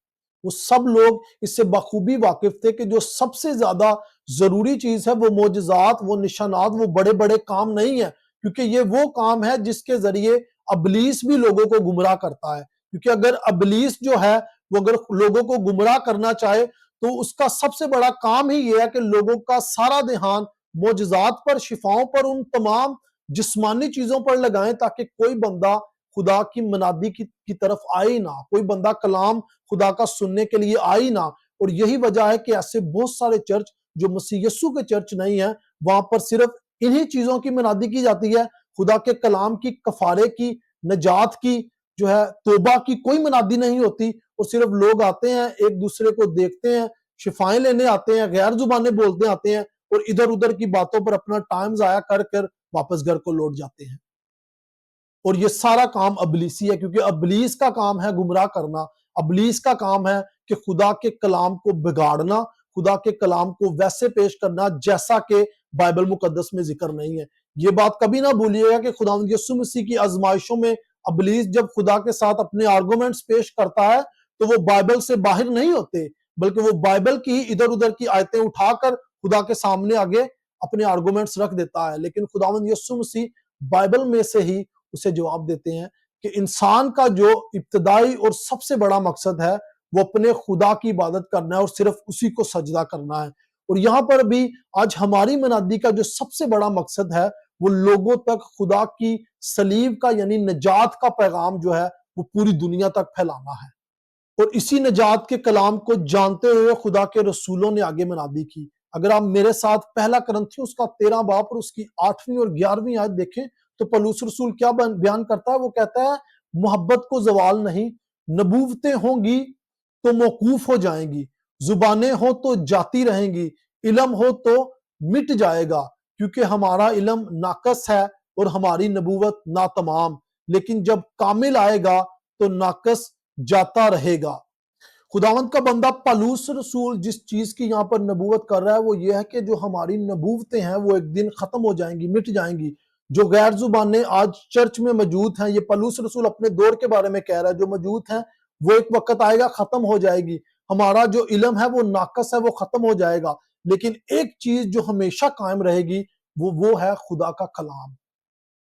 وہ سب لوگ اس سے بخوبی واقف تھے کہ جو سب سے زیادہ ضروری چیز ہے وہ معجزات، وہ نشانات، وہ بڑے بڑے کام نہیں ہیں، کیونکہ یہ وہ کام ہے جس کے ذریعے ابلیس بھی لوگوں کو گمراہ کرتا ہے۔ کیونکہ اگر ابلیس جو ہے وہ اگر لوگوں کو گمراہ کرنا چاہے تو اس کا سب سے بڑا کام ہی یہ ہے کہ لوگوں کا سارا دھیان معجزات پر، شفاؤں پر، ان تمام جسمانی چیزوں پر لگائیں تاکہ کوئی بندہ خدا کی منادی کی طرف آئے نہ، کوئی بندہ کلام خدا کا سننے کے لیے آئے نہ۔ اور یہی وجہ ہے کہ ایسے بہت سارے چرچ جو مسیح یسوع کے چرچ نہیں ہیں، وہاں پر صرف انہی چیزوں کی منادی کی جاتی ہے، خدا کے کلام کی، کفارے کی، نجات کی، جو ہے توبہ کی کوئی منادی نہیں ہوتی، اور صرف لوگ آتے ہیں، ایک دوسرے کو دیکھتے ہیں، شفائیں لینے آتے ہیں، غیر زبانیں بولتے آتے ہیں، اور ادھر ادھر کی باتوں پر اپنا ٹائم ضائع کر کر واپس گھر کو لوٹ جاتے ہیں۔ اور یہ سارا کام ابلیسی ہے، کیونکہ ابلیس کا کام ہے گمراہ کرنا، ابلیس کا کام ہے کہ خدا کے کلام کو بگاڑنا، خدا کے کلام کو ویسے پیش کرنا جیسا کہ بائبل مقدس میں ذکر نہیں ہے۔ یہ بات کبھی نہ بھولیے گا کہ خداوند یسوع مسیح کی آزمائشوں میں ابلیس جب خدا کے ساتھ اپنے آرگومنٹس پیش کرتا ہے تو وہ بائبل سے باہر نہیں ہوتے، بلکہ وہ بائبل کی ہی ادھر ادھر کی آیتیں اٹھا کر خدا کے سامنے آگے اپنے آرگومنٹس رکھ دیتا ہے۔ لیکن خداوند یسوع مسیح بائبل میں سے ہی اسے جواب دیتے ہیں کہ انسان کا جو ابتدائی اور سب سے بڑا مقصد ہے وہ اپنے خدا کی عبادت کرنا ہے اور صرف اسی کو سجدہ کرنا ہے۔ اور یہاں پر بھی آج ہماری منادی کا جو سب سے بڑا مقصد ہے وہ لوگوں تک خدا کی صلیب کا یعنی نجات کا پیغام جو ہے وہ پوری دنیا تک پھیلانا ہے۔ اور اسی نجات کے کلام کو جانتے ہوئے خدا کے رسولوں نے آگے منادی کی۔ اگر آپ میرے ساتھ پہلا کرنتھیوس کا 13 باب اور اس کی 8ویں اور 11ویں آیت دیکھیں تو پولس رسول کیا بیان کرتا ہے؟ وہ کہتا ہے محبت کو زوال نہیں، نبوتیں ہوں گی تو موقوف ہو جائیں گی، زبانیں ہو تو جاتی رہیں گی، علم ہو تو مٹ جائے گا، کیونکہ ہمارا علم ناقص ہے اور ہماری نبوت ناتمام، لیکن جب کامل آئے گا تو ناقص جاتا رہے گا۔ خداوند کا بندہ پالوس رسول جس چیز کی یہاں پر نبوت کر رہا ہے وہ یہ ہے کہ جو ہماری نبوتیں ہیں وہ ایک دن ختم ہو جائیں گی، مٹ جائیں گی۔ جو غیر زبانیں آج چرچ میں موجود ہیں، یہ پالوس رسول اپنے دور کے بارے میں کہہ رہا ہے، جو موجود ہیں وہ ایک وقت آئے گا ختم ہو جائے گی۔ ہمارا جو علم ہے وہ ناقص ہے، وہ ختم ہو جائے گا، لیکن ایک چیز جو ہمیشہ قائم رہے گی وہ ہے خدا کا کلام،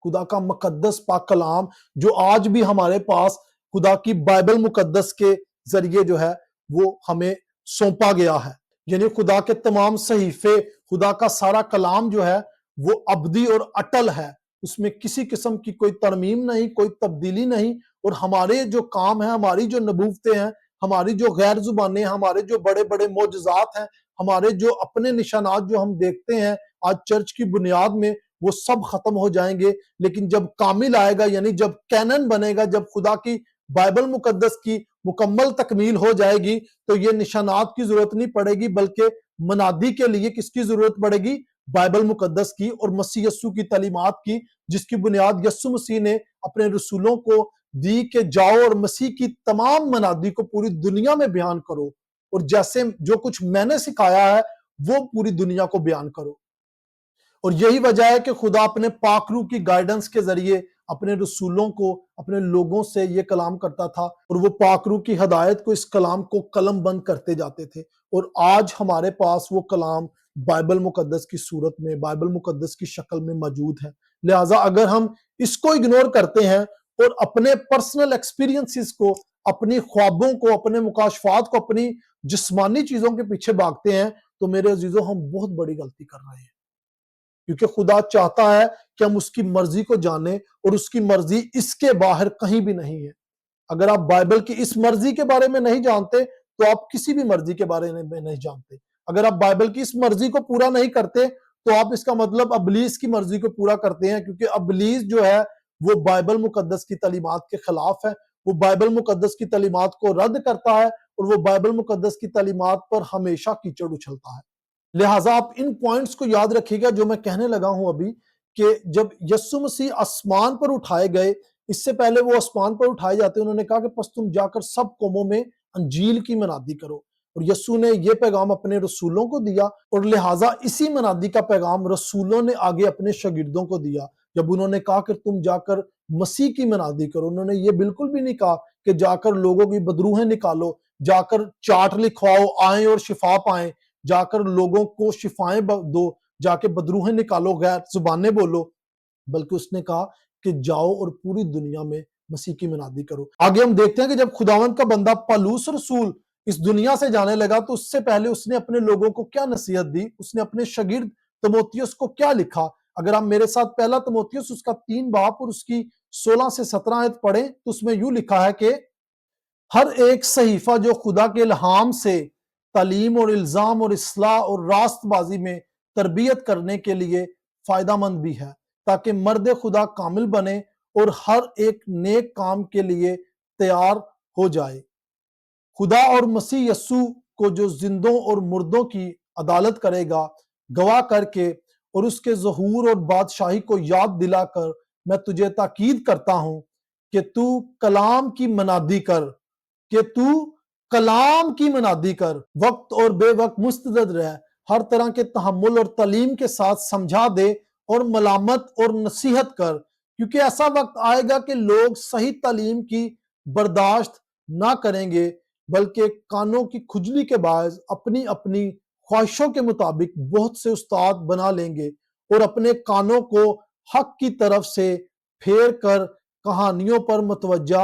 خدا کا مقدس پاک کلام، جو آج بھی ہمارے پاس خدا کی بائبل مقدس کے ذریعے جو ہے وہ ہمیں سونپا گیا ہے۔ یعنی خدا کے تمام صحیفے، خدا کا سارا کلام جو ہے وہ ابدی اور اٹل ہے، اس میں کسی قسم کی کوئی ترمیم نہیں، کوئی تبدیلی نہیں۔ اور ہمارے جو کام ہیں، ہماری جو نبوتیں ہیں، ہماری جو غیر زبانیں ہیں، ہمارے جو بڑے بڑے معجزات ہیں، ہمارے جو اپنے نشانات جو ہم دیکھتے ہیں آج چرچ کی بنیاد میں، وہ سب ختم ہو جائیں گے۔ لیکن جب کامل آئے گا، یعنی جب کینن بنے گا، جب خدا کی بائبل مقدس کی مکمل تکمیل ہو جائے گی تو یہ نشانات کی ضرورت نہیں پڑے گی، بلکہ منادی کے لیے کس کی ضرورت پڑے گی؟ بائبل مقدس کی اور مسیح یسوع کی تعلیمات کی، جس کی بنیاد یسوع مسیح نے اپنے رسولوں کو دی کہ جاؤ اور مسیح کی تمام منادی کو پوری دنیا میں بیان کرو، اور جیسے جو کچھ میں نے سکھایا ہے وہ پوری دنیا کو بیان کرو۔ اور یہی وجہ ہے کہ خدا اپنے پاک روح کی گائیڈنس کے ذریعے اپنے رسولوں کو، اپنے لوگوں سے یہ کلام کرتا تھا، اور وہ پاک روح کی ہدایت کو، اس کلام کو قلم بند کرتے جاتے تھے۔ اور آج ہمارے پاس وہ کلام بائبل مقدس کی صورت میں، بائبل مقدس کی شکل میں موجود ہے۔ لہٰذا اگر ہم اس کو اگنور کرتے ہیں اور اپنے پرسنل ایکسپیرینسز کو، اپنی خوابوں کو، اپنے مکاشفات کو، اپنی جسمانی چیزوں کے پیچھے بھاگتے ہیں تو میرے عزیزوں ہم بہت بڑی غلطی کر رہے ہیں، کیونکہ خدا چاہتا ہے کہ ہم اس کی مرضی کو جانیں، اور اس کی مرضی اس کے باہر کہیں بھی نہیں ہے۔ اگر آپ بائبل کی اس مرضی کے بارے میں نہیں جانتے تو آپ کسی بھی مرضی کے بارے میں نہیں جانتے۔ اگر آپ بائبل کی اس مرضی کو پورا نہیں کرتے تو آپ اس کا مطلب ابلیس کی مرضی کو پورا کرتے ہیں، کیونکہ ابلیس جو ہے وہ بائبل مقدس کی تعلیمات کے خلاف ہے، وہ بائبل مقدس کی تعلیمات کو رد کرتا ہے، اور وہ بائبل مقدس کی تعلیمات پر ہمیشہ کیچڑ اچھلتا ہے۔ لہٰذا آپ ان پوائنٹس کو یاد رکھیے گا جو میں کہنے لگا ہوں ابھی، کہ جب یسوع مسیح آسمان پر اٹھائے گئے، اس سے پہلے وہ آسمان پر اٹھائے جاتے انہوں نے کہا کہ پس تم جا کر سب قوموں میں انجیل کی منادی کرو، اور یسوع نے یہ پیغام اپنے رسولوں کو دیا، اور لہٰذا اسی منادی کا پیغام رسولوں نے آگے اپنے شاگردوں کو دیا، جب انہوں نے کہا کہ تم جا کر مسیح کی منادی کرو۔ انہوں نے یہ بالکل بھی نہیں کہا کہ جا کر لوگوں کی بدروہیں نکالو، جا کر چارٹ لکھواؤ، آئیں اور شفا پائیں، جا کر لوگوں کو شفائیں دو، جا کے بدروہیں نکالو، غیر زبانیں بولو، بلکہ اس نے کہا کہ جاؤ اور پوری دنیا میں مسیح کی منادی کرو۔ آگے ہم دیکھتے ہیں کہ جب خداوند کا بندہ پالوس رسول اس دنیا سے جانے لگا تو اس سے پہلے اس نے اپنے لوگوں کو کیا نصیحت دی، اس نے اپنے شاگرد تموتھیوس کو کیا لکھا۔ اگر آپ میرے ساتھ پہلا تموتھیوس اس کا 3 باب اور اس کی 16 سے 17 آیت پڑھیں تو اس میں یوں لکھا ہے کہ ہر ایک صحیفہ جو خدا کے الہام سے تعلیم اور الزام اور اصلاح اور راست بازی میں تربیت کرنے کے لیے فائدہ مند بھی ہے، تاکہ مرد خدا کامل بنے اور ہر ایک نیک کام کے لیے تیار ہو جائے۔ خدا اور مسیح یسوع کو جو زندوں اور مردوں کی عدالت کرے گا گواہ کر کے اور اس کے ظہور اور بادشاہی کو یاد دلا کر میں تجھے تاکید کرتا ہوں کہ تو کلام کی منادی کر، وقت اور بے وقت مستعد رہ، ہر طرح کے تحمل اور تعلیم کے ساتھ سمجھا دے اور ملامت اور نصیحت کر، کیونکہ ایسا وقت آئے گا کہ لوگ صحیح تعلیم کی برداشت نہ کریں گے، بلکہ کانوں کی کھجلی کے باعث اپنی اپنی خواہشوں کے مطابق بہت سے استاد بنا لیں گے اور اپنے کانوں کو حق کی طرف سے پھیر کر کہانیوں پر متوجہ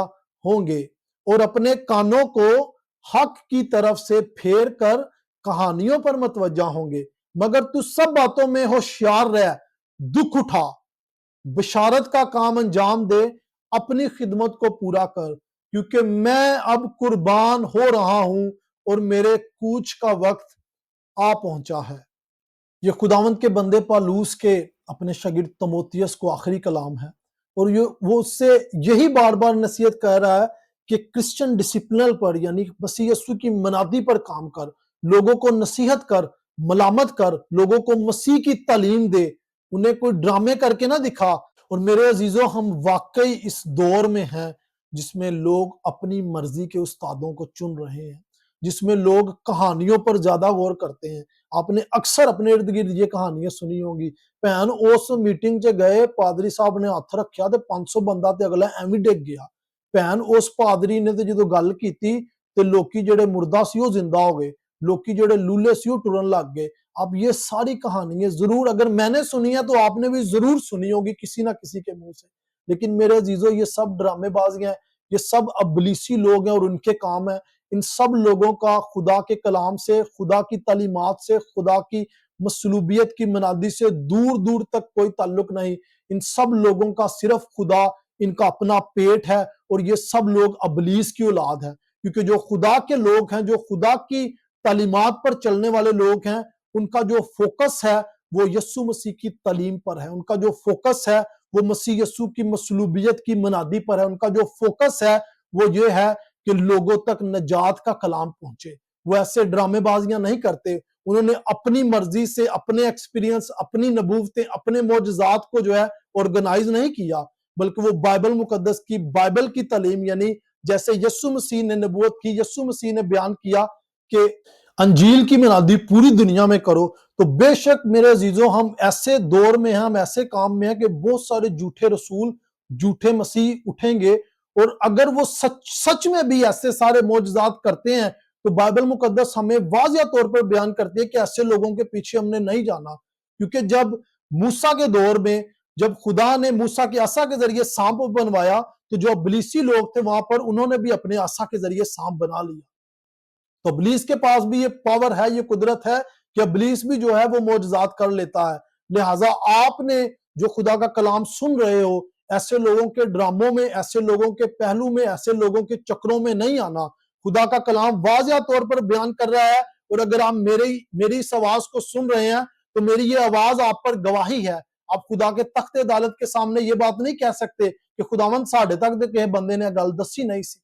ہوں گے، مگر تو سب باتوں میں ہوشیار رہ، دکھ اٹھا، بشارت کا کام انجام دے، اپنی خدمت کو پورا کر، کیونکہ میں اب قربان ہو رہا ہوں اور میرے کوچ کا وقت آ پہنچا ہے۔ یہ خداوند کے بندے پالوس کے اپنے شاگرد تموتھیوس کو آخری کلام ہے، اور وہ اس سے یہی بار بار نصیحت کہہ رہا ہے کہ کرسچن ڈسپلن پر، یعنی مسیح یسوع کی منادی پر کام کر، لوگوں کو نصیحت کر، ملامت کر، لوگوں کو مسیح کی تعلیم دے، انہیں کوئی ڈرامے کر کے نہ دکھا۔ اور میرے عزیزوں، ہم واقعی اس دور میں ہیں جس میں لوگ اپنی مرضی کے استادوں کو چن رہے ہیں، جس میں لوگ کہانیوں پر زیادہ غور کرتے ہیں۔ آپ نے اکثر اپنے ارد گرد یہ کہانیاں سنی ہوں گی، بہن اس میٹنگ چ گئے، پادری صاحب نے ہاتھ رکھیا تے 500 بندہ تے اگلا ایویں ڈگ گیا، بہن اس پادری نے تے جدو گل کیتی تے لوکی جڑے مردہ سی وہ زندہ ہو گئے، لوکی جڑے لولے سی وہ ٹرن لگ گئے۔ اب یہ ساری کہانیاں ضرور اگر میں نے سنی ہے تو آپ نے بھی ضرور سنی ہوگی کسی نہ کسی کے منہ سے، لیکن میرے عزیزو یہ سب ڈرامے بازیاں ہیں، یہ سب ابلیسی لوگ ہیں اور ان کے کام ہیں۔ ان سب لوگوں کا خدا کے کلام سے، خدا کی تعلیمات سے، خدا کی مصلوبیت کی منادی سے دور دور تک کوئی تعلق نہیں۔ ان سب لوگوں کا صرف خدا ان کا اپنا پیٹ ہے، اور یہ سب لوگ ابلیس کی اولاد ہے، کیونکہ جو خدا کے لوگ ہیں، جو خدا کی تعلیمات پر چلنے والے لوگ ہیں، ان کا جو فوکس ہے وہ یسوع مسیح کی تعلیم پر ہے، ان کا جو فوکس ہے وہ مسیح یسوع کی مصلوبیت کی منادی پر ہے، ان کا جو فوکس ہے وہ یہ ہے کہ لوگوں تک نجات کا کلام پہنچے۔ وہ ایسے ڈرامے بازیاں نہیں کرتے، انہوں نے اپنی مرضی سے، اپنے ایکسپیرینس، اپنی نبوتیں، اپنے معجزات کو جو ہے آرگنائز نہیں کیا، بلکہ وہ بائبل مقدس کی، بائبل کی تعلیم، یعنی جیسے یسوع مسیح نے نبوت کی، یسوع مسیح نے بیان کیا کہ انجیل کی منادی پوری دنیا میں کرو۔ تو بے شک میرے عزیزوں، ہم ایسے دور میں ہیں، ہم ایسے کام میں ہیں کہ بہت سارے جھوٹے رسول، جھوٹے مسیح اٹھیں گے، اور اگر وہ سچ میں بھی ایسے سارے معجزات کرتے ہیں تو بائبل مقدس ہمیں واضح طور پر بیان کرتی ہے کہ ایسے لوگوں کے پیچھے ہم نے نہیں جانا، کیونکہ جب موسیٰ کے دور میں جب خدا نے موسیٰ کے عصا کے ذریعے سانپ بنوایا تو جو ابلیسی لوگ تھے وہاں پر انہوں نے بھی اپنے عصا کے ذریعے سانپ بنا لیا۔ تو ابلیس کے پاس بھی یہ پاور ہے، یہ قدرت ہے کہ ابلیس بھی جو ہے وہ معجزات کر لیتا ہے۔ لہٰذا آپ نے جو خدا کا کلام سن رہے ہو، ایسے لوگوں کے ڈراموں میں، ایسے لوگوں کے پہلو میں، ایسے لوگوں کے چکروں میں نہیں آنا۔ خدا کا کلام واضح طور پر بیان کر رہا ہے، اور اگر آپ میری اس آواز کو سن رہے ہیں تو میری یہ آواز آپ پر گواہی ہے۔ آپ خدا کے تخت عدالت کے سامنے یہ بات نہیں کہہ سکتے کہ خداوند ساڈے تک دے کسی بندے نے گل دسی نہیں سی۔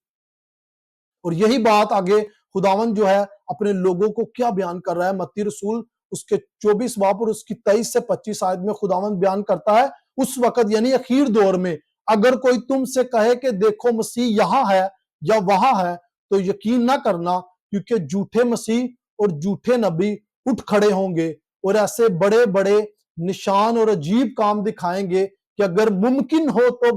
اور یہی بات آگے خداوند جو ہے اپنے لوگوں کو کیا بیان کر رہا ہے، متی رسول اس کے 24 باب اور اس کی 23 سے 25 آیت میں خداوند بیان کرتا ہے، اس وقت یعنی اخیر دور میں اگر کوئی تم سے کہے کہ دیکھو مسیح یہاں ہے یا وہاں ہے تو یقین نہ کرنا، کیونکہ جھوٹے مسیح اور جھوٹے نبی اٹھ کھڑے ہوں گے اور ایسے بڑے بڑے نشان اور عجیب کام دکھائیں گے کہ اگر ممکن ہو تو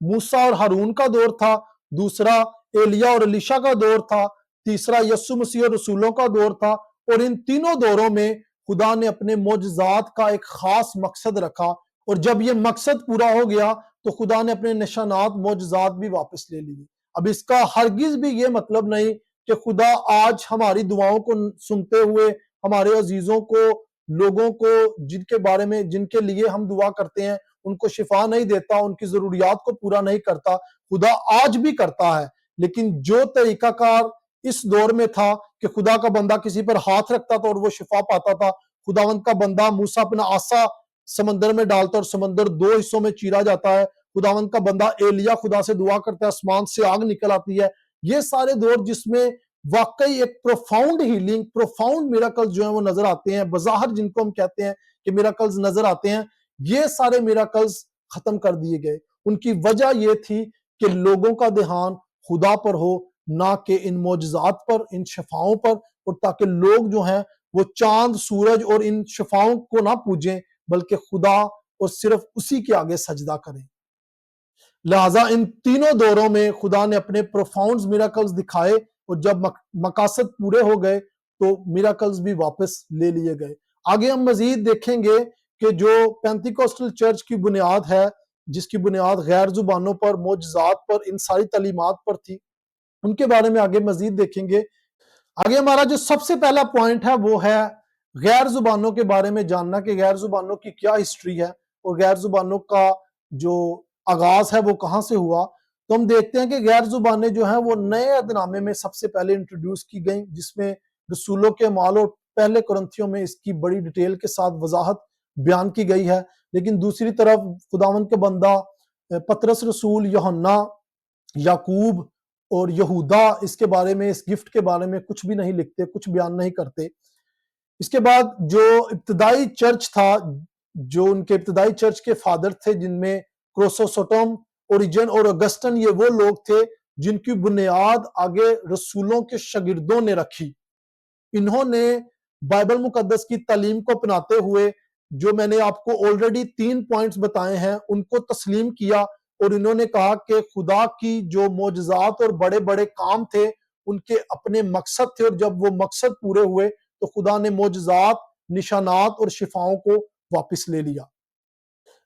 موسیٰ اور ہارون کا دور تھا، دوسرا ایلیاہ اور الیشا کا دور تھا، تیسرا یسوع مسیح اور رسولوں کا دور تھا، اور ان تینوں دوروں میں خدا نے اپنے معجزات کا ایک خاص مقصد رکھا، اور جب یہ مقصد پورا ہو گیا تو خدا نے اپنے نشانات معجزات بھی واپس لے لیے۔ اب اس کا ہرگز بھی یہ مطلب نہیں کہ خدا آج ہماری دعاؤں کو سنتے ہوئے ہمارے عزیزوں کو، لوگوں کو جن کے لیے ہم دعا کرتے ہیں ان کو شفا نہیں دیتا، ان کی ضروریات کو پورا نہیں کرتا۔ خدا آج بھی کرتا ہے، لیکن جو طریقہ کار اس دور میں تھا کہ خدا کا بندہ کسی پر ہاتھ رکھتا تھا اور وہ شفا پاتا تھا، خداوند کا بندہ موسیٰ اپنا عصا سمندر میں ڈالتا اور سمندر دو حصوں میں چیرا جاتا ہے، خداوند کا بندہ ایلیاہ خدا سے دعا کرتا ہے، آسمان سے آگ نکل آتی ہے۔ یہ سارے دور جس میں واقعی ایک پروفاؤنڈ ہیلنگ، پروفاؤنڈ میراکلز جو ہیں وہ نظر آتے ہیں، بظاہر جن کو ہم کہتے ہیں کہ میراکلز نظر آتے ہیں، یہ سارے میراکلز ختم کر دیے گئے۔ ان کی وجہ یہ تھی کہ لوگوں کا دھیان خدا پر ہو، نہ کہ ان معجزات پر، ان شفاؤں پر، اور تاکہ لوگ جو ہیں وہ چاند، سورج اور ان شفاؤں کو نہ پوجیں بلکہ خدا اور صرف اسی کے آگے سجدہ کریں۔ لہٰذا ان تینوں دوروں میں خدا نے اپنے پروفاؤنڈ میراکلز دکھائے، اور جب مقاصد پورے ہو گئے تو میراکلز بھی واپس لے لیے گئے۔ آگے ہم مزید دیکھیں گے کہ جو پینتیکوسٹل چرچ کی بنیاد ہے، جس کی بنیاد غیر زبانوں پر، معجزات پر، ان ساری تعلیمات پر تھی، ان کے بارے میں آگے مزید دیکھیں گے۔ آگے ہمارا جو سب سے پہلا پوائنٹ ہے وہ ہے غیر زبانوں کے بارے میں جاننا کہ غیر زبانوں کی کیا ہسٹری ہے اور غیر زبانوں کا جو آغاز ہے وہ کہاں سے ہوا۔ تو ہم دیکھتے ہیں کہ غیر زبانیں جو ہیں وہ نئے عہد نامے میں سب سے پہلے انٹروڈیوس کی گئیں، جس میں رسولوں کے اعمال اور پہلے کرنتھیوں میں اس کی بڑی ڈیٹیل کے ساتھ وضاحت بیان کی گئی ہے۔ لیکن دوسری طرف خداوند کے بندہ پطرس رسول، یوحنا، یعقوب اور یہودا اس کے بارے میں، اس گفٹ کے بارے میں کچھ بھی نہیں لکھتے، کچھ بیان نہیں کرتے۔ اس کے بعد جو ابتدائی چرچ تھا، جو ان کے ابتدائی چرچ کے فادر تھے، جن میں کروسوسٹوم، اوریجن اور اگسٹن، یہ وہ لوگ تھے جن کی بنیاد آگے رسولوں کے شاگردوں نے رکھی۔ انہوں نے بائبل مقدس کی تعلیم کو اپناتے ہوئے، جو میں نے آپ کو آلریڈی 3 پوائنٹس بتائے ہیں، ان کو تسلیم کیا، اور انہوں نے کہا کہ خدا کی جو معجزات اور بڑے بڑے کام تھے ان کے اپنے مقصد تھے، اور جب وہ مقصد پورے ہوئے تو خدا نے معجزات، نشانات اور شفاؤں کو واپس لے لیا۔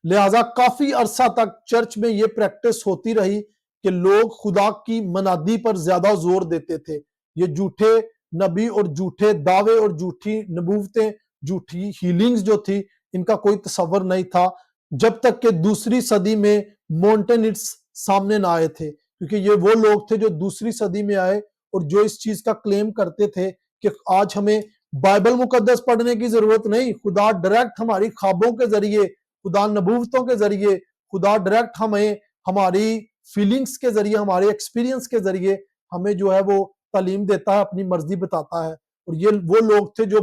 لہٰذا کافی عرصہ تک چرچ میں یہ پریکٹس ہوتی رہی کہ لوگ خدا کی منادی پر زیادہ زور دیتے تھے۔ یہ جھوٹے نبی اور جھوٹے دعوے اور جھوٹی نبوتیں، جھوٹی ہیلنگز جو تھی، ان کا کوئی تصور نہیں تھا، جب تک کہ دوسری صدی میں مونٹینٹس سامنے نہ آئے تھے، کیونکہ یہ وہ لوگ تھے جو دوسری صدی میں آئے اور جو اس چیز کا کلیم کرتے تھے کہ آج ہمیں بائبل مقدس پڑھنے کی ضرورت نہیں، خدا ڈائریکٹ ہماری خوابوں کے ذریعے، خدا نبوتوں کے ذریعے، خدا ڈائریکٹ ہمیں ہماری فیلنگز کے ذریعے، ہمارے ایکسپیرینس کے ذریعے ہمیں جو ہے وہ تعلیم دیتا ہے، اپنی مرضی بتاتا ہے۔ اور یہ وہ لوگ تھے جو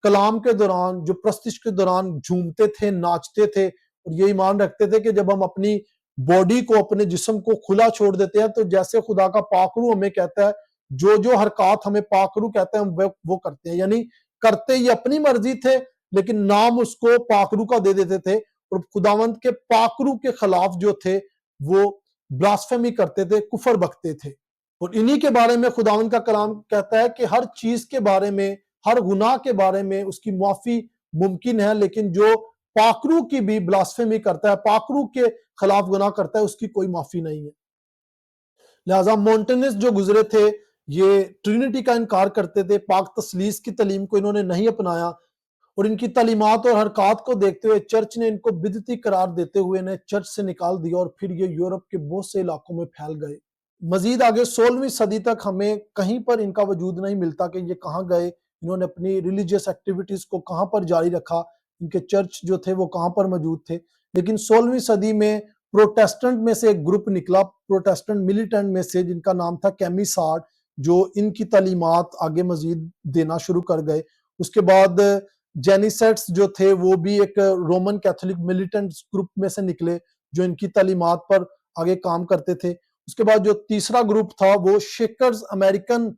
کلام کے دوران، جو پرستش کے دوران جھومتے تھے، ناچتے تھے، اور یہ ایمان رکھتے تھے کہ جب ہم اپنی باڈی کو، اپنے جسم کو کھلا چھوڑ دیتے ہیں تو جیسے خدا کا پاک روح ہمیں کہتا ہے، جو حرکات ہمیں پاک روح کہتا ہے ہم وہ کرتے ہیں، یعنی کرتے یہ اپنی مرضی تھے لیکن نام اس کو پاک روح کا دے دیتے تھے، اور خداوند کے پاک روح کے خلاف جو تھے وہ بلاسفیمی کرتے تھے، کفر بکتے تھے۔ اور انہی کے بارے میں خداوند کا کلام کہتا ہے کہ ہر چیز کے بارے میں، ہر گناہ کے بارے میں اس کی معافی ممکن ہے، لیکن جو پاک روح کی بھی بلاسفیمی کرتا ہے، پاک روح کے خلاف گناہ کرتا ہے، اس کی کوئی معافی نہیں ہے۔ لہٰذا مونٹینس جو گزرے تھے یہ ٹرینٹی کا انکار کرتے تھے، پاک تثلیث کی تعلیم کو انہوں نے نہیں اپنایا، اور ان کی تعلیمات اور حرکات کو دیکھتے ہوئے چرچ نے ان کو بدعتی قرار دیتے ہوئے انہیں چرچ سے نکال دیا، اور پھر یہ یورپ کے بہت سے علاقوں میں پھیل گئے۔ مزید آگے 16ویں صدی تک ہمیں کہیں پر ان کا وجود نہیں ملتا کہ یہ کہاں گئے، انہوں نے اپنی ریلیجیس ایکٹیویٹیز کو کہاں پر جاری رکھا، ان کے چرچ جو تھے وہ کہاں پر موجود تھے۔ لیکن 16ویں صدی میں پروٹیسٹنٹ میں سے ایک گروپ نکلا، پروٹیسٹنٹ ملیٹنٹ میں سے، جن کا نام تھا کیمیسارڈ، جو ان کی تعلیمات آگے مزید دینا شروع کر گئے۔ اس کے بعد جینیسٹس جو تھے وہ بھی ایک رومن کیتھولک ملیٹنٹ گروپ میں سے نکلے جو ان کی تعلیمات پر آگے کام کرتے تھے۔ اس کے بعد جو تیسرا گروپ تھا وہ شیکرز امریکن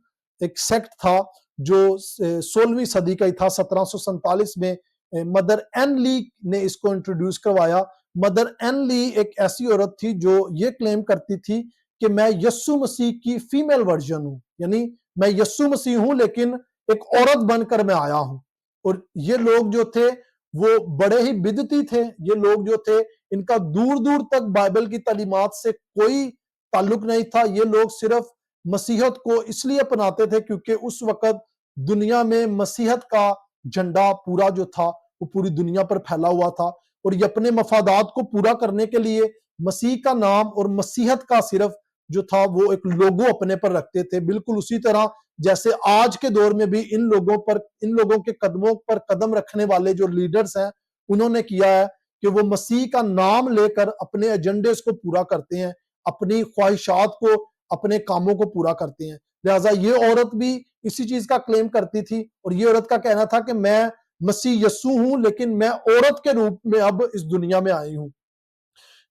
ایک سیکٹ تھا جو 16ویں صدی کا ہی تھا۔ 1747 میں مدر این لی نے اس کو انٹروڈیوس کروایا، مدر این لی ایک ایسی عورت تھی جو یہ کلیم کرتی تھی کہ میں یسوع مسیح کی فیمیل ورژن ہوں، یعنی میں یسوع مسیح ہوں لیکن ایک عورت بن کر میں آیا ہوں۔ اور یہ لوگ جو تھے وہ بڑے ہی بدعتی تھے، یہ لوگ جو تھے ان کا دور دور تک بائبل کی تعلیمات سے کوئی تعلق نہیں تھا۔ یہ لوگ صرف مسیحیت کو اس لیے اپناتے تھے کیونکہ اس وقت دنیا میں مسیحیت کا جھنڈا پورا جو تھا وہ پوری دنیا پر پھیلا ہوا تھا، اور یہ اپنے مفادات کو پورا کرنے کے لیے مسیح کا نام اور مسیحیت کا صرف جو تھا وہ ایک لوگو اپنے پر رکھتے تھے۔ بالکل اسی طرح جیسے آج کے دور میں بھی ان لوگوں کے قدموں پر قدم رکھنے والے جو لیڈرز ہیں انہوں نے کیا ہے کہ وہ مسیح کا نام لے کر اپنے ایجنڈیز کو پورا کرتے ہیں، اپنی خواہشات کو، اپنے کاموں کو پورا کرتے ہیں۔ لہٰذا یہ عورت بھی اسی چیز کا کلیم کرتی تھی، اور یہ عورت کا کہنا تھا کہ میں مسیح یسوع ہوں لیکن میں عورت کے روپ میں اب اس دنیا میں آئی ہوں۔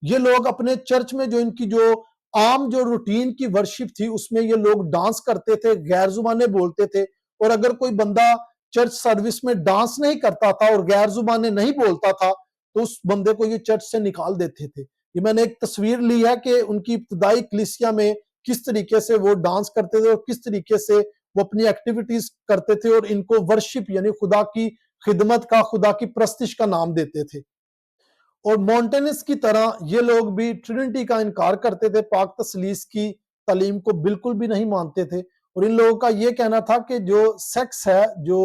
یہ لوگ اپنے چرچ میں جو ان کی جو عام جو روٹین کی ورشپ تھی اس میں یہ لوگ ڈانس کرتے تھے، غیر زبانیں بولتے تھے، اور اگر کوئی بندہ چرچ سروس میں ڈانس نہیں کرتا تھا اور غیر زبانیں نہیں بولتا تھا تو اس بندے کو یہ چرچ سے نکال دیتے تھے۔ یہ میں نے ایک تصویر لی ہے کہ ان کی ابتدائی کلیسیا میں کس طریقے سے وہ ڈانس کرتے تھے اور کس طریقے سے وہ اپنی ایکٹیویٹیز کرتے تھے، اور ان کو ورشپ یعنی خدا کی خدمت کا، خدا کی پرستش کا نام دیتے تھے۔ اور مونٹینس کی طرح یہ لوگ بھی ٹرینٹی کا انکار کرتے تھے، پاک تثلیث کی تعلیم کو بالکل بھی نہیں مانتے تھے، اور ان لوگوں کا یہ کہنا تھا کہ جو سیکس ہے، جو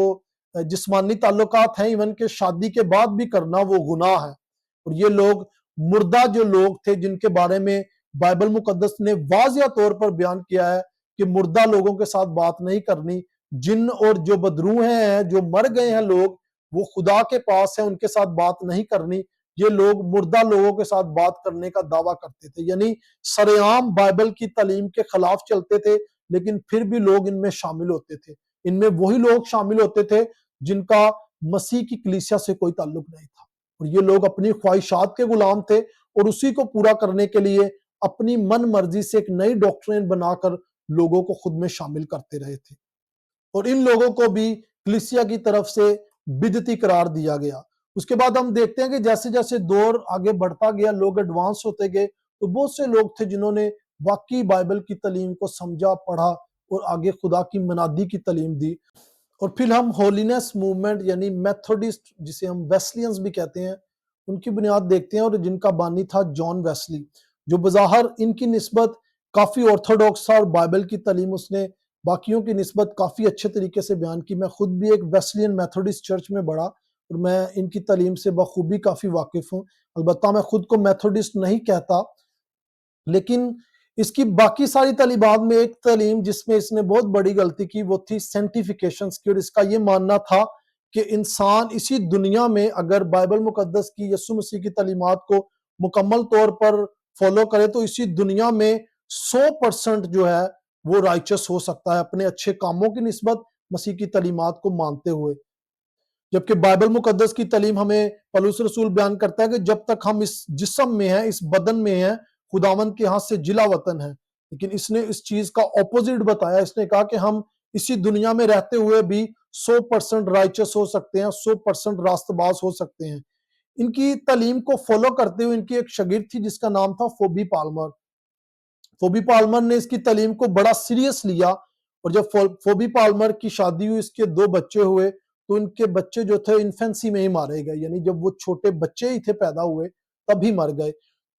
جسمانی تعلقات ہیں، ایون کہ شادی کے بعد بھی کرنا وہ گناہ ہے۔ اور یہ لوگ مردہ جو لوگ تھے جن کے بارے میں بائبل مقدس نے واضح طور پر بیان کیا ہے کہ مردہ لوگوں کے ساتھ بات نہیں کرنی، جن اور جو بدروہیں ہیں، جو مر گئے ہیں لوگ، وہ خدا کے پاس ہیں، ان کے ساتھ بات نہیں کرنی۔ یہ لوگ مردہ لوگوں کے ساتھ بات کرنے کا دعویٰ کرتے تھے، یعنی سرعام بائبل کی تعلیم کے خلاف چلتے تھے، لیکن پھر بھی لوگ ان میں شامل ہوتے تھے۔ ان میں وہی لوگ شامل ہوتے تھے جن کا مسیح کی کلیسیا سے کوئی تعلق نہیں تھا، اور یہ لوگ اپنی خواہشات کے غلام تھے اور اسی کو پورا کرنے کے لیے اپنی من مرضی سے ایک نئی ڈاکٹرین بنا کر لوگوں کو خود میں شامل کرتے رہے تھے، اور ان لوگوں کو بھی کلیسیا کی طرف سے بدعتی قرار دیا گیا۔ اس کے بعد ہم دیکھتے ہیں کہ جیسے جیسے دور آگے بڑھتا گیا، لوگ ایڈوانس ہوتے گئے، تو بہت سے لوگ تھے جنہوں نے واقعی بائبل کی تعلیم کو سمجھا، پڑھا اور آگے خدا کی منادی کی تعلیم دی۔ اور پھر ہم ہولینس موومنٹ یعنی میتھوڈسٹ جسے ہم ویسلینز بھی کہتے ہیں ان کی بنیاد دیکھتے ہیں، اور جن کا بانی تھا جان ویسلی، جو بظاہر ان کی نسبت کافی آرتھوڈاکس تھا اور بائبل کی تعلیم اس نے باقیوں کی نسبت کافی اچھے طریقے سے بیان کی۔ میں خود بھی ایک ویسلین میتھوڈسٹ چرچ میں بڑھا اور میں ان کی تعلیم سے بخوبی کافی واقف ہوں۔ البتہ میں خود کو میتھوڈسٹ نہیں کہتا، لیکن اس کی باقی ساری تعلیمات میں ایک تعلیم جس میں اس نے بہت بڑی غلطی کی وہ تھی سینٹیفیکیشنز کی، اور اس کا یہ ماننا تھا کہ انسان اسی دنیا میں اگر بائبل مقدس کی، یسوع مسیح کی تعلیمات کو مکمل طور پر فالو کرے تو اسی دنیا میں 100% جو ہے وہ رائچس ہو سکتا ہے اپنے اچھے کاموں کی نسبت مسیح کی تعلیمات کو مانتے ہوئے۔ جبکہ بائبل مقدس کی تعلیم ہمیں پولس رسول بیان کرتا ہے کہ جب تک ہم اس جسم میں ہیں، اس بدن میں ہیں، خداوند کے ہاتھ سے جلا وطن ہے۔ لیکن اس نے اس چیز کا اپوزٹ بتایا، اس نے کہا کہ ہم اسی دنیا میں رہتے ہوئے بھی 100% رائچس ہو سکتے ہیں، 100% راست باز ہو سکتے ہیں۔ ان کی تعلیم کو فالو کرتے ہوئے ان کی ایک شاگرد تھی جس کا نام تھا فوبی پالمر۔ فوبی پالمر نے اس کی تعلیم کو بڑا سیریس لیا، اور جب فوبی پالمر کی شادی ہوئی، اس کے 2 بچے ہوئے، تو ان کے بچے جو تھے انفینسی میں ہی مارے گئے، یعنی جب وہ چھوٹے بچے ہی تھے پیدا ہوئے تب ہی مر گئے۔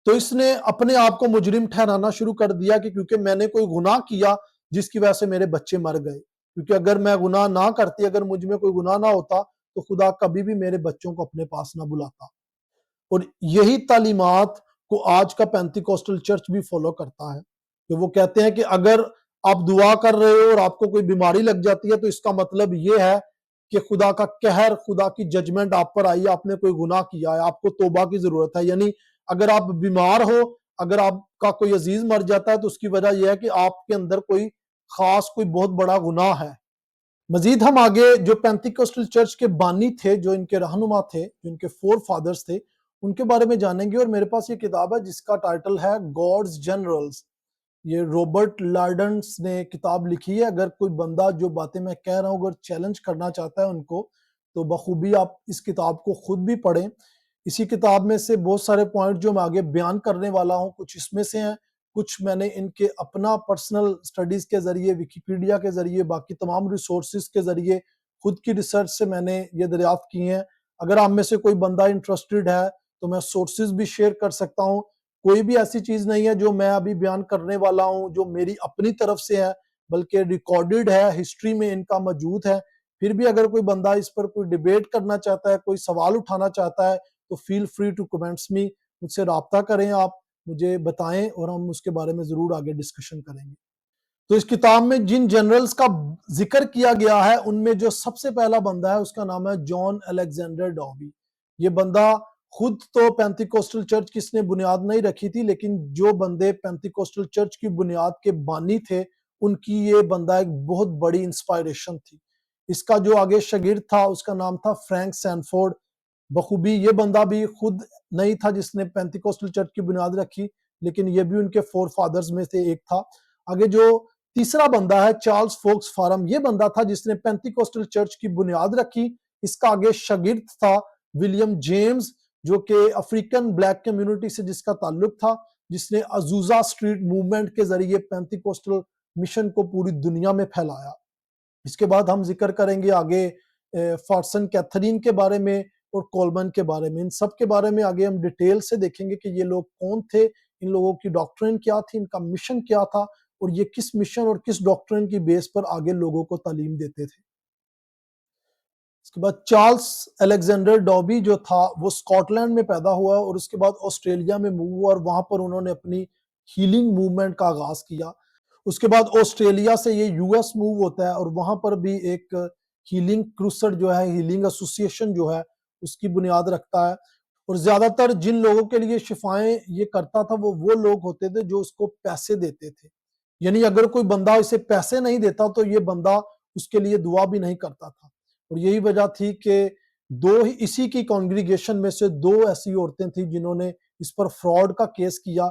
تو اس نے اپنے آپ کو مجرم ٹھہرانا شروع کر دیا کہ کیونکہ میں نے کوئی گناہ کیا جس کی وجہ سے میرے بچے مر گئے، کیونکہ اگر میں گناہ نہ کرتی، اگر مجھ میں کوئی گناہ نہ ہوتا تو خدا کبھی بھی میرے بچوں کو اپنے پاس نہ بلاتا۔ اور یہی تعلیمات کو آج کا پینتیکوسٹل چرچ بھی فالو کرتا ہے، کہ وہ کہتے ہیں کہ اگر آپ دعا کر رہے ہو اور آپ کو کوئی بیماری لگ جاتی ہے تو اس کا مطلب یہ ہے کہ خدا کا قہر، خدا کی ججمنٹ آپ پر آئی ہے، آپ نے کوئی گناہ کیا ہے، آپ کو توبہ کی ضرورت ہے۔ یعنی اگر آپ بیمار ہو، اگر آپ کا کوئی عزیز مر جاتا ہے تو اس کی وجہ یہ ہے کہ آپ کے اندر کوئی خاص، کوئی بہت بڑا گناہ ہے۔ مزید ہم آگے جو پینتیکوسٹل چرچ کے بانی تھے، جو ان کے رہنما تھے، جو ان کے 4 فادرز تھے، ان کے بارے میں جانیں گے۔ اور میرے پاس یہ کتاب ہے جس کا ٹائٹل ہے گاڈز جنرلز۔ یہ روبرٹ لارڈنس نے کتاب لکھی ہے۔ اگر کوئی بندہ جو باتیں میں کہہ رہا ہوں اگر چیلنج کرنا چاہتا ہے ان کو، تو بخوبی آپ اس کتاب کو خود بھی پڑھیں۔ اسی کتاب میں سے بہت سارے پوائنٹ جو میں آگے بیان کرنے والا ہوں، کچھ اس میں سے ہیں، کچھ میں نے ان کے اپنا پرسنل سٹڈیز کے ذریعے، ویکیپیڈیا کے ذریعے، باقی تمام ریسورسز کے ذریعے، خود کی ریسرچ سے میں نے یہ دریافت کی ہیں۔ اگر آپ میں سے کوئی بندہ انٹرسٹڈ ہے تو میں سورسز بھی شیئر کر سکتا ہوں۔ کوئی بھی ایسی چیز نہیں ہے جو میں ابھی بیان کرنے والا ہوں جو میری اپنی طرف سے ہے، بلکہ ریکارڈڈ ہے، ہسٹری میں ان کا موجود ہے۔ پھر بھی اگر کوئی بندہ اس پر کوئی ڈیبیٹ کرنا چاہتا ہے، کوئی سوال اٹھانا چاہتا ہے تو فیل فری ٹو کمنٹس می، مجھ سے رابطہ کریں، آپ مجھے بتائیں اور ہم اس کے بارے میں ضرور آگے ڈسکشن کریں گے۔ تو اس کتاب میں جن جنرلز کا ذکر کیا گیا ہے ان میں جو سب سے پہلا بندہ ہے اس کا نام ہے جان الیگزینڈر ڈابی۔ یہ بندہ خود تو پینتیکوسٹل چرچ کی اس نے بنیاد نہیں رکھی تھی، لیکن جو بندے پینتیکوسٹل چرچ کی بنیاد کے بانی تھے ان کی یہ بندہ ایک بہت بڑی انسپائریشن تھی۔ اس کا جو آگے شاگرد تھا اس کا نام تھا فرینک سینفورڈ۔ بخوبی یہ بندہ بھی خود نہیں تھا جس نے پینتیکوسٹل چرچ کی بنیاد رکھی، لیکن یہ بھی ان کے فور فادرز میں سے ایک تھا۔ آگے جو تیسرا بندہ ہے چارلز فوکس فارم، یہ بندہ تھا جس نے پینتیکوسٹل چرچ کی بنیاد رکھی۔ اس کا آگے شاگرد تھا ولیم جیمز، جو کہ افریقن بلیک کمیونٹی سے جس کا تعلق تھا، جس نے عزوزا اسٹریٹ موومنٹ کے ذریعے پینتیکوسٹل مشن کو پوری دنیا میں پھیلایا۔ اس کے بعد ہم ذکر کریں گے آگے فارسن کیتھرین کے بارے میں اور کولمن کے بارے میں۔ ان سب کے بارے میں آگے ہم ڈیٹیل سے دیکھیں گے کہ یہ لوگ کون تھے، ان لوگوں کی ڈاکٹرین کیا تھی، ان کا مشن کیا تھا، اور یہ کس مشن اور کس ڈاکٹرین کی بیس پر آگے لوگوں کو تعلیم دیتے تھے۔ اس کے بعد چارلز الیگزینڈر ڈابی جو تھا وہ اسکاٹ لینڈ میں پیدا ہوا اور اس کے بعد آسٹریلیا میں موو ہوا، اور وہاں پر انہوں نے اپنی ہیلنگ موومنٹ کا آغاز کیا۔ اس کے بعد آسٹریلیا سے یہ یو ایس موو ہوتا ہے اور وہاں پر بھی ایک ہیلنگ کروسڈ جو ہے، ہیلنگ ایسوسیشن جو ہے، اس کی بنیاد رکھتا ہے۔ اور زیادہ تر جن لوگوں کے لیے شفائیں یہ کرتا تھا وہ لوگ ہوتے تھے جو اس کو پیسے دیتے تھے، یعنی اگر کوئی بندہ اسے پیسے نہیں دیتا تو یہ بندہ اس کے لیے دعا بھی نہیں کرتا تھا۔ اور یہی وجہ تھی کہ اسی کی کانگریگیشن میں سے دو ایسی عورتیں تھیں جنہوں نے اس پر فراڈ کا کیس کیا،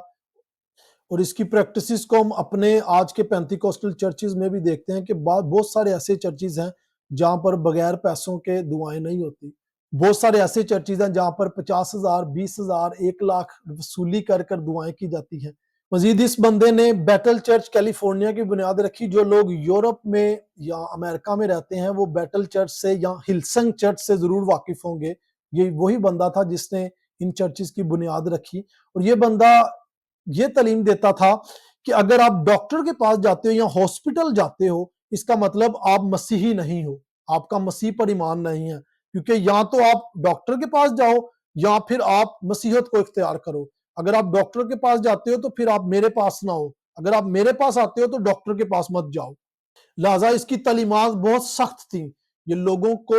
اور اس کی پریکٹسز کو ہم اپنے آج کے پینتیکوسٹل چرچز میں بھی دیکھتے ہیں کہ بہت سارے ایسے چرچز ہیں جہاں پر بغیر پیسوں کے دعائیں نہیں ہوتی۔ بہت سارے ایسے چرچز ہیں جہاں پر 50,000 20,000 1 لاکھ وصولی کر کر دعائیں کی جاتی ہیں۔ مزید اس بندے نے بیٹل چرچ کیلیفورنیا کی بنیاد رکھی۔ جو لوگ یورپ میں یا امریکہ میں رہتے ہیں وہ بیٹل چرچ سے یا ہلسنگ چرچ سے ضرور واقف ہوں گے۔ یہ وہی بندہ تھا جس نے ان چرچز کی بنیاد رکھی، اور یہ بندہ یہ تعلیم دیتا تھا کہ اگر آپ ڈاکٹر کے پاس جاتے ہو یا ہاسپٹل جاتے ہو، اس کا مطلب آپ مسیحی نہیں ہو، آپ کا مسیح پر ایمان نہیں ہے، کیونکہ یا تو آپ ڈاکٹر کے پاس جاؤ یا پھر آپ مسیحیت کو اختیار کرو۔ اگر آپ ڈاکٹر کے پاس جاتے ہو تو پھر آپ میرے پاس نہ ہو، اگر آپ میرے پاس آتے ہو تو ڈاکٹر کے پاس مت جاؤ۔ لہٰذا اس کی تعلیمات بہت سخت تھیں، یہ لوگوں کو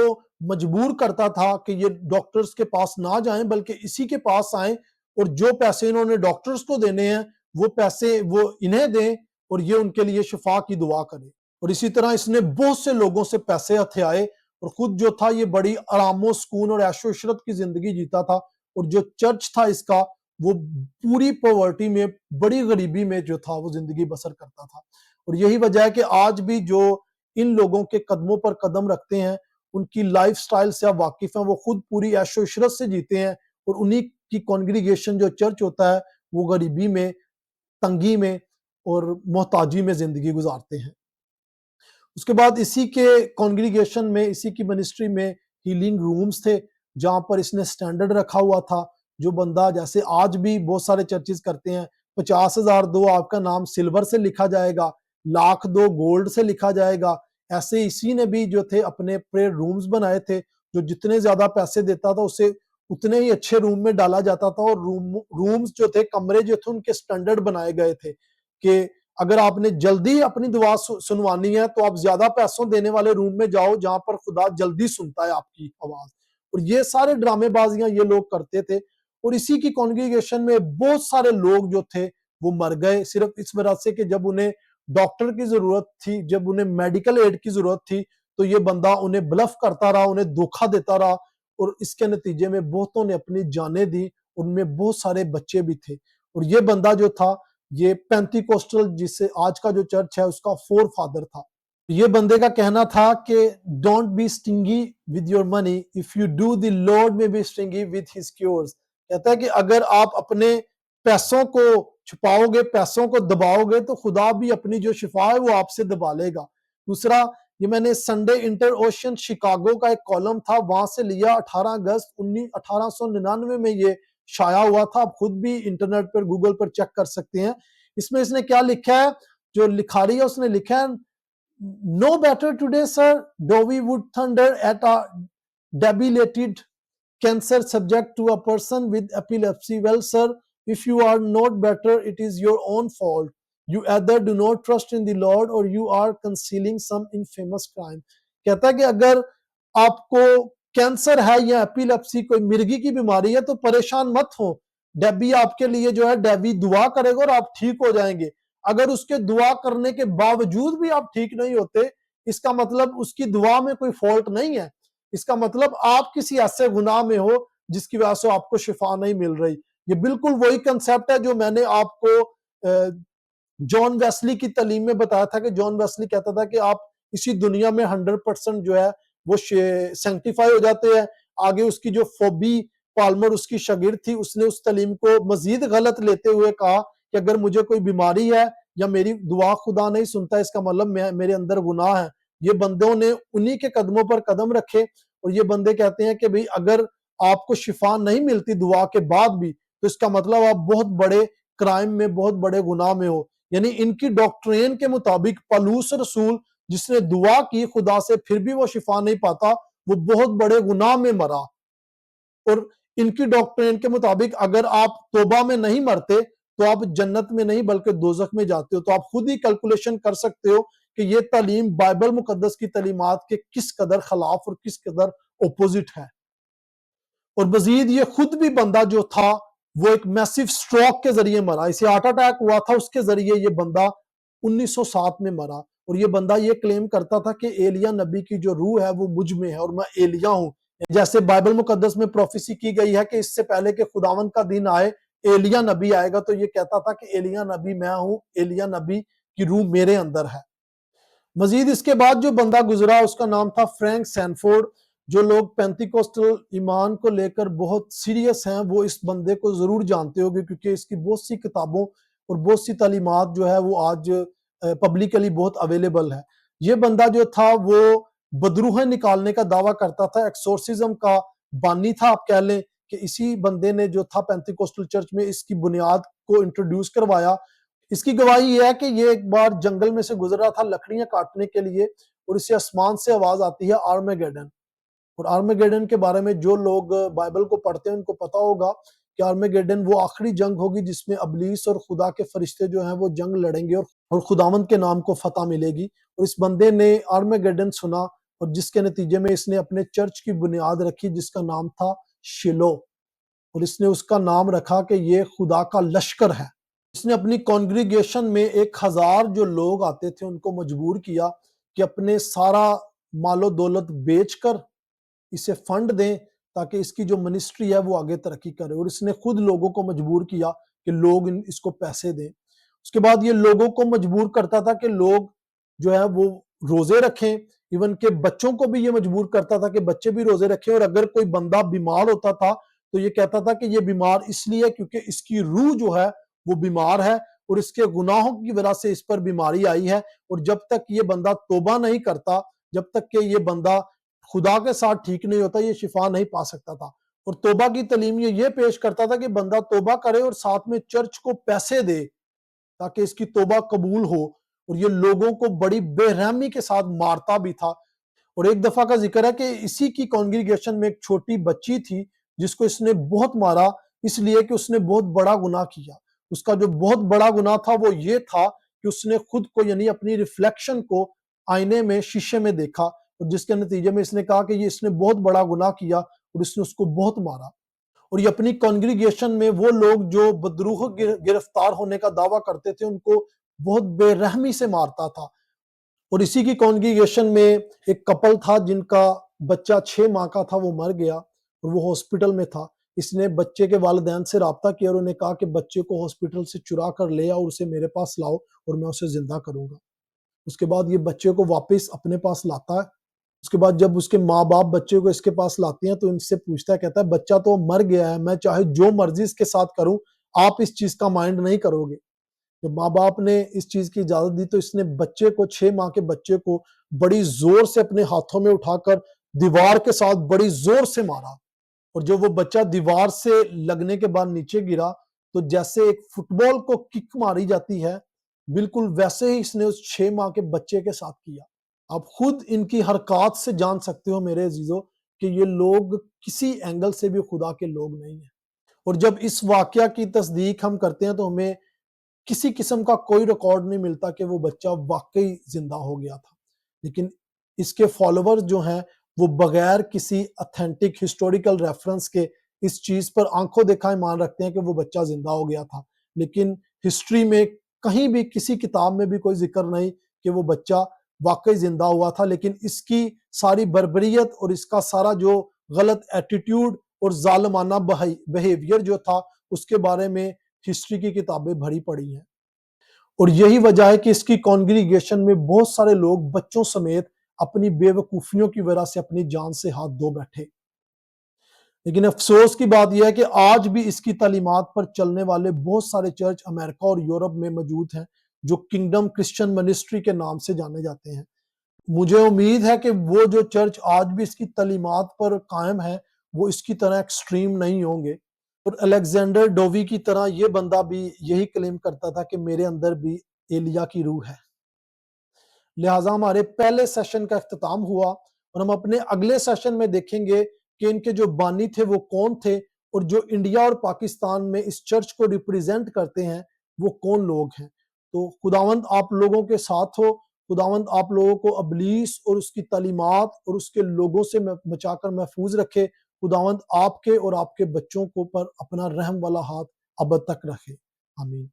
مجبور کرتا تھا کہ یہ ڈاکٹرز کے پاس نہ جائیں بلکہ اسی کے پاس آئیں، اور جو پیسے انہوں نے ڈاکٹرز کو دینے ہیں وہ پیسے وہ انہیں دیں اور یہ ان کے لیے شفا کی دعا کریں۔ اور اسی طرح اس نے بہت سے لوگوں سے پیسے ہتھیائے اور خود جو تھا یہ بڑی آرام و سکون اور عیش و عشرت کی زندگی جیتا تھا، اور جو چرچ تھا اس کا وہ پوری پاورٹی میں، بڑی غریبی میں جو تھا وہ زندگی بسر کرتا تھا۔ اور یہی وجہ ہے کہ آج بھی جو ان لوگوں کے قدموں پر قدم رکھتے ہیں، ان کی لائف سٹائل سے آپ واقف ہیں، وہ خود پوری عیش و عشرت سے جیتے ہیں، اور انہی کی کانگریگیشن جو چرچ ہوتا ہے وہ غریبی میں، تنگی میں اور محتاجی میں زندگی گزارتے ہیں۔ اس کے بعد اسی کے کانگریگیشن میں، اسی کی منسٹری میں ہیلنگ رومز تھے جہاں پر اس نے سٹینڈرڈ رکھا ہوا تھا۔ جو بندہ جیسے آج بھی بہت سارے چرچز کرتے ہیں، 50,000 دو آپ کا نام سلور سے لکھا جائے گا، 1,00,000 دو گولڈ سے لکھا جائے گا، ایسے اسی نے بھی جو تھے اپنے پریئر رومز بنائے تھے، جو جتنے زیادہ پیسے دیتا تھا اسے اتنے ہی اچھے روم میں ڈالا جاتا تھا، اور رومز جو تھے، کمرے جو تھے، ان کے سٹینڈرڈ بنائے گئے تھے کہ اگر آپ نے جلدی اپنی دعا سنوانی ہے تو آپ زیادہ پیسوں دینے والے روم میں جاؤ جہاں پر خدا جلدی سنتا ہے آپ کی آواز۔ اور یہ سارے ڈرامے بازیاں یہ لوگ کرتے تھے، اور اسی کی کانگریگیشن میں بہت سارے لوگ جو تھے وہ مر گئے، صرف اس وجہ سے کہ جب انہیں ڈاکٹر کی ضرورت تھی، جب انہیں میڈیکل ایڈ کی ضرورت تھی تو یہ بندہ انہیں بلف کرتا رہا، انہیں دھوکہ دیتا رہا، اور اس کے نتیجے میں بہتوں نے اپنی جانیں دی، ان میں بہت سارے بچے بھی تھے۔ اور یہ بندہ جو تھا یہ پینتیکوسٹل جس سے آج کا جو چرچ ہے اس کا فور فادر تھا۔ یہ بندے کا کہنا تھا کہ don't be stingy with your money if you do the Lord may be stingy with his cures. کہتا ہے کہ اگر آپ اپنے پیسوں کو چھپاؤ گے، پیسوں کو دباؤ گے، تو خدا بھی اپنی جو شفا ہے وہ آپ سے دبا لے گا. دوسرا، یہ میں نے سنڈے انٹر اوشین شکاگو کا ایک کالم تھا، وہاں سے لیا، 18 اگست 1899 میں یہ شائع ہوا تھا. آپ خود بھی انٹرنیٹ پر گوگل پر چیک کر سکتے ہیں. اس میں اس نے کیا لکھا ہے، جو لکھاری ہے اس نے لکھا ہے: No better today, sir. Dowie would thunder at a debilitated cancer subject to a person with epilepsy. Well, sir, if you are not better, it is your own fault. You either do not trust in the Lord or you are concealing some infamous crime. کہتا ہے کہ اگر آپ کو cancer ہے یا epilepsy کوئی مرگی کی بیماری ہے تو پریشان مت ہو. ڈیبی آپ کے لیے جو ہے ڈیبی دعا کرے گا اور آپ ٹھیک ہو جائیں گے. اگر اس کے دعا کرنے کے باوجود بھی آپ ٹھیک نہیں ہوتے، اس کا مطلب اس کی دعا میں کوئی فالٹ نہیں ہے. اس کا مطلب آپ کسی ایسے گناہ میں ہو جس کی وجہ سے آپ کو شفا نہیں مل رہی. یہ بالکل وہی کنسیپٹ ہے جو میں نے آپ کو جان ویسلی کی تعلیم میں بتایا تھا، کہ جان ویسلی کہتا تھا کہ آپ اسی دنیا میں 100% جو ہے وہ سینکٹیفائی ہو جاتے ہیں. آگے اس کی جو فوبی پالمر اس کی شاگرد تھی، اس نے اس تعلیم کو مزید غلط لیتے ہوئے کہا کہ اگر مجھے کوئی بیماری ہے یا میری دعا خدا نہیں سنتا، اس کا مطلب میرے اندر گناہ ہے. یہ بندوں نے انہی کے قدموں پر قدم رکھے، اور یہ بندے کہتے ہیں کہ بھئی اگر آپ کو شفا نہیں ملتی دعا کے بعد بھی، تو اس کا مطلب آپ بہت بڑے کرائم میں، بہت بڑے گناہ میں ہو. یعنی ان کی ڈاکٹرین کے مطابق پالوس رسول جس نے دعا کی خدا سے پھر بھی وہ شفا نہیں پاتا، وہ بہت بڑے گناہ میں مرا. اور ان کی ڈاکٹرین کے مطابق اگر آپ توبہ میں نہیں مرتے تو آپ جنت میں نہیں بلکہ دوزخ میں جاتے ہو. تو آپ خود ہی کیلکولیشن کر سکتے ہو کہ یہ تعلیم بائبل مقدس کی تعلیمات کے کس قدر خلاف اور کس قدر اپوزٹ ہے. اور مزید یہ خود بھی بندہ جو تھا وہ ایک میسیو سٹروک کے ذریعے مرا. اسے ہارٹ اٹیک ہوا تھا، اس کے ذریعے یہ بندہ 1907 میں مرا. اور یہ بندہ یہ کلیم کرتا تھا کہ ایلیا نبی کی جو روح ہے وہ مجھ میں ہے اور میں ایلیا ہوں. جیسے بائبل مقدس میں پروفیسی کی گئی ہے کہ اس سے پہلے کہ خداوند کا دن آئے ایلیا نبی آئے گا، تو یہ کہتا تھا کہ ایلیا نبی میں ہوں، ایلیا نبی کی روح میرے اندر ہے. مزید اس کے بعد جو بندہ گزرا اس کا نام تھا فرینک سینفورڈ. جو لوگ پینتیکوسٹل ایمان کو لے کر بہت سیریس ہیں وہ اس بندے کو ضرور جانتے ہو گے، کیونکہ اس کی بہت سی کتابوں اور بہت سی تعلیمات جو ہے وہ آج پبلکلی بہت اویلیبل ہے. یہ بندہ جو تھا وہ بدروحیں نکالنے کا دعویٰ کرتا تھا، ایکسورسزم کا بانی تھا آپ کہہ لیں. کہ اسی بندے نے جو تھا پینتیکوسٹل چرچ میں اس کی بنیاد کو انٹروڈیوس کروایا. اس کی گواہی یہ ہے کہ یہ ایک بار جنگل میں سے گزر رہا تھا لکڑیاں کاٹنے کے لیے، اور اسے آسمان سے آواز آتی ہے آرمیگیڈن. اور آرمیگیڈن کے بارے میں جو لوگ بائبل کو پڑھتے ہیں ان کو پتا ہوگا کہ آرمیگیڈن وہ آخری جنگ ہوگی جس میں ابلیس اور خدا کے فرشتے جو ہیں وہ جنگ لڑیں گے اور خداوند کے نام کو فتح ملے گی. اور اس بندے نے آرمیگیڈن سنا، اور جس کے نتیجے میں اس نے اپنے چرچ کی بنیاد رکھی جس کا نام تھا شیلو. اور اس نے اس کا نام رکھا کہ یہ خدا کا لشکر ہے. اس نے اپنی کانگریگیشن میں 1000 جو لوگ آتے تھے ان کو مجبور کیا کہ اپنے سارا مال و دولت بیچ کر اسے فنڈ دیں تاکہ اس کی جو منسٹری ہے وہ آگے ترقی کرے. اور اس نے خود لوگوں کو مجبور کیا کہ لوگ اس کو پیسے دیں. اس کے بعد یہ لوگوں کو مجبور کرتا تھا کہ لوگ جو ہے وہ روزے رکھیں. ایون کہ بچوں کو بھی یہ مجبور کرتا تھا کہ بچے بھی روزے رکھیں. اور اگر کوئی بندہ بیمار ہوتا تھا تو یہ کہتا تھا کہ یہ بیمار اس لیے کیونکہ اس کی روح جو ہے وہ بیمار ہے اور اس کے گناہوں کی وجہ سے اس پر بیماری آئی ہے. اور جب تک یہ بندہ توبہ نہیں کرتا، جب تک کہ یہ بندہ خدا کے ساتھ ٹھیک نہیں ہوتا، یہ شفا نہیں پا سکتا تھا. اور توبہ کی تعلیم یہ پیش کرتا تھا کہ بندہ توبہ کرے اور ساتھ میں چرچ کو پیسے دے تاکہ اس کی توبہ قبول ہو. اور یہ لوگوں کو بڑی بے رحمی کے ساتھ مارتا بھی تھا. اور ایک دفعہ کا ذکر ہے کہ اسی کی کانگریگیشن میں ایک چھوٹی بچی تھی جس کو اس نے بہت مارا، اس لیے کہ اس نے بہت بڑا گناہ کیا. اس کا جو بہت بڑا گناہ تھا وہ یہ تھا کہ اس نے خود کو یعنی اپنی ریفلیکشن کو آئینے میں شیشے میں دیکھا، اور جس کے نتیجے میں اس نے کہا کہ یہ اس نے بہت بڑا گناہ کیا اور اس نے اس کو بہت مارا. اور یہ اپنی کانگریگیشن میں وہ لوگ جو بدروح گرفتار ہونے کا دعویٰ کرتے تھے ان کو بہت بے رحمی سے مارتا تھا. اور اسی کی کانگریگیشن میں ایک کپل تھا جن کا بچہ 6 ماہ کا تھا، وہ مر گیا اور وہ ہاسپٹل میں تھا. اس نے بچے کے والدین سے رابطہ کیا اور انہیں کہا کہ بچے کو ہاسپٹل سے چرا کر لے آؤ اور اسے میرے پاس لاؤ اور میں اسے زندہ کروں گا. اس کے بعد یہ بچے کو واپس اپنے پاس لاتا ہے. اس کے بعد جب اس کے ماں باپ بچے کو اس کے پاس لاتے ہیں تو ان سے پوچھتا ہے, کہتا ہے بچہ تو مر گیا ہے, میں چاہے جو مرضی اس کے ساتھ کروں, آپ اس چیز کا مائنڈ نہیں کرو گے. جب ماں باپ نے اس چیز کی اجازت دی تو اس نے بچے کو, 6 ماہ کے بچے کو بڑی زور سے اپنے ہاتھوں میں اٹھا کر دیوار کے ساتھ بڑی زور سے مارا, اور جب وہ بچہ دیوار سے لگنے کے بعد نیچے گرا تو جیسے ایک فٹ بال کو کک ماری جاتی ہے, بالکل ویسے ہی اس نے اس 6 ماہ کے بچے کے ساتھ کیا. آپ خود ان کی حرکات سے جان سکتے ہو میرے عزیزو کہ یہ لوگ کسی اینگل سے بھی خدا کے لوگ نہیں ہیں. اور جب اس واقعہ کی تصدیق ہم کرتے ہیں تو ہمیں کسی قسم کا کوئی ریکارڈ نہیں ملتا کہ وہ بچہ واقعی زندہ ہو گیا تھا, لیکن اس کے فالوور جو ہیں وہ بغیر کسی اتھینٹک ہسٹوریکل ریفرنس کے اس چیز پر آنکھوں دیکھا ایمان رکھتے ہیں کہ وہ بچہ زندہ ہو گیا تھا. لیکن ہسٹری میں کہیں بھی کسی کتاب میں بھی کوئی ذکر نہیں کہ وہ بچہ واقعی زندہ ہوا تھا, لیکن اس کی ساری بربریت اور اس کا سارا جو غلط ایٹیٹیوڈ اور ظالمانہ بیہیویئر جو تھا اس کے بارے میں ہسٹری کی کتابیں بھری پڑی ہیں. اور یہی وجہ ہے کہ اس کی کانگریگیشن میں بہت سارے لوگ بچوں سمیت اپنی بے وقوفیوں کی وجہ سے اپنی جان سے ہاتھ دھو بیٹھے. لیکن افسوس کی بات یہ ہے کہ آج بھی اس کی تعلیمات پر چلنے والے بہت سارے چرچ امریکہ اور یورپ میں موجود ہیں جو کنگڈم کرسچن منسٹری کے نام سے جانے جاتے ہیں. مجھے امید ہے کہ وہ جو چرچ آج بھی اس کی تعلیمات پر قائم ہے وہ اس کی طرح ایکسٹریم نہیں ہوں گے. اور الیگزینڈر ڈووی کی طرح یہ بندہ بھی یہی کلیم کرتا تھا کہ میرے اندر بھی ایلیا کی روح ہے. لہٰذا ہمارے پہلے سیشن کا اختتام ہوا, اور ہم اپنے اگلے سیشن میں دیکھیں گے کہ ان کے جو بانی تھے وہ کون تھے, اور جو انڈیا اور پاکستان میں اس چرچ کو ریپریزنٹ کرتے ہیں وہ کون لوگ ہیں. تو خداوند آپ لوگوں کے ساتھ ہو, خداوند آپ لوگوں کو ابلیس اور اس کی تعلیمات اور اس کے لوگوں سے بچا کر محفوظ رکھے. خداوند آپ کے اور آپ کے بچوں کو پر اپنا رحم والا ہاتھ ابد تک رکھے. آمین.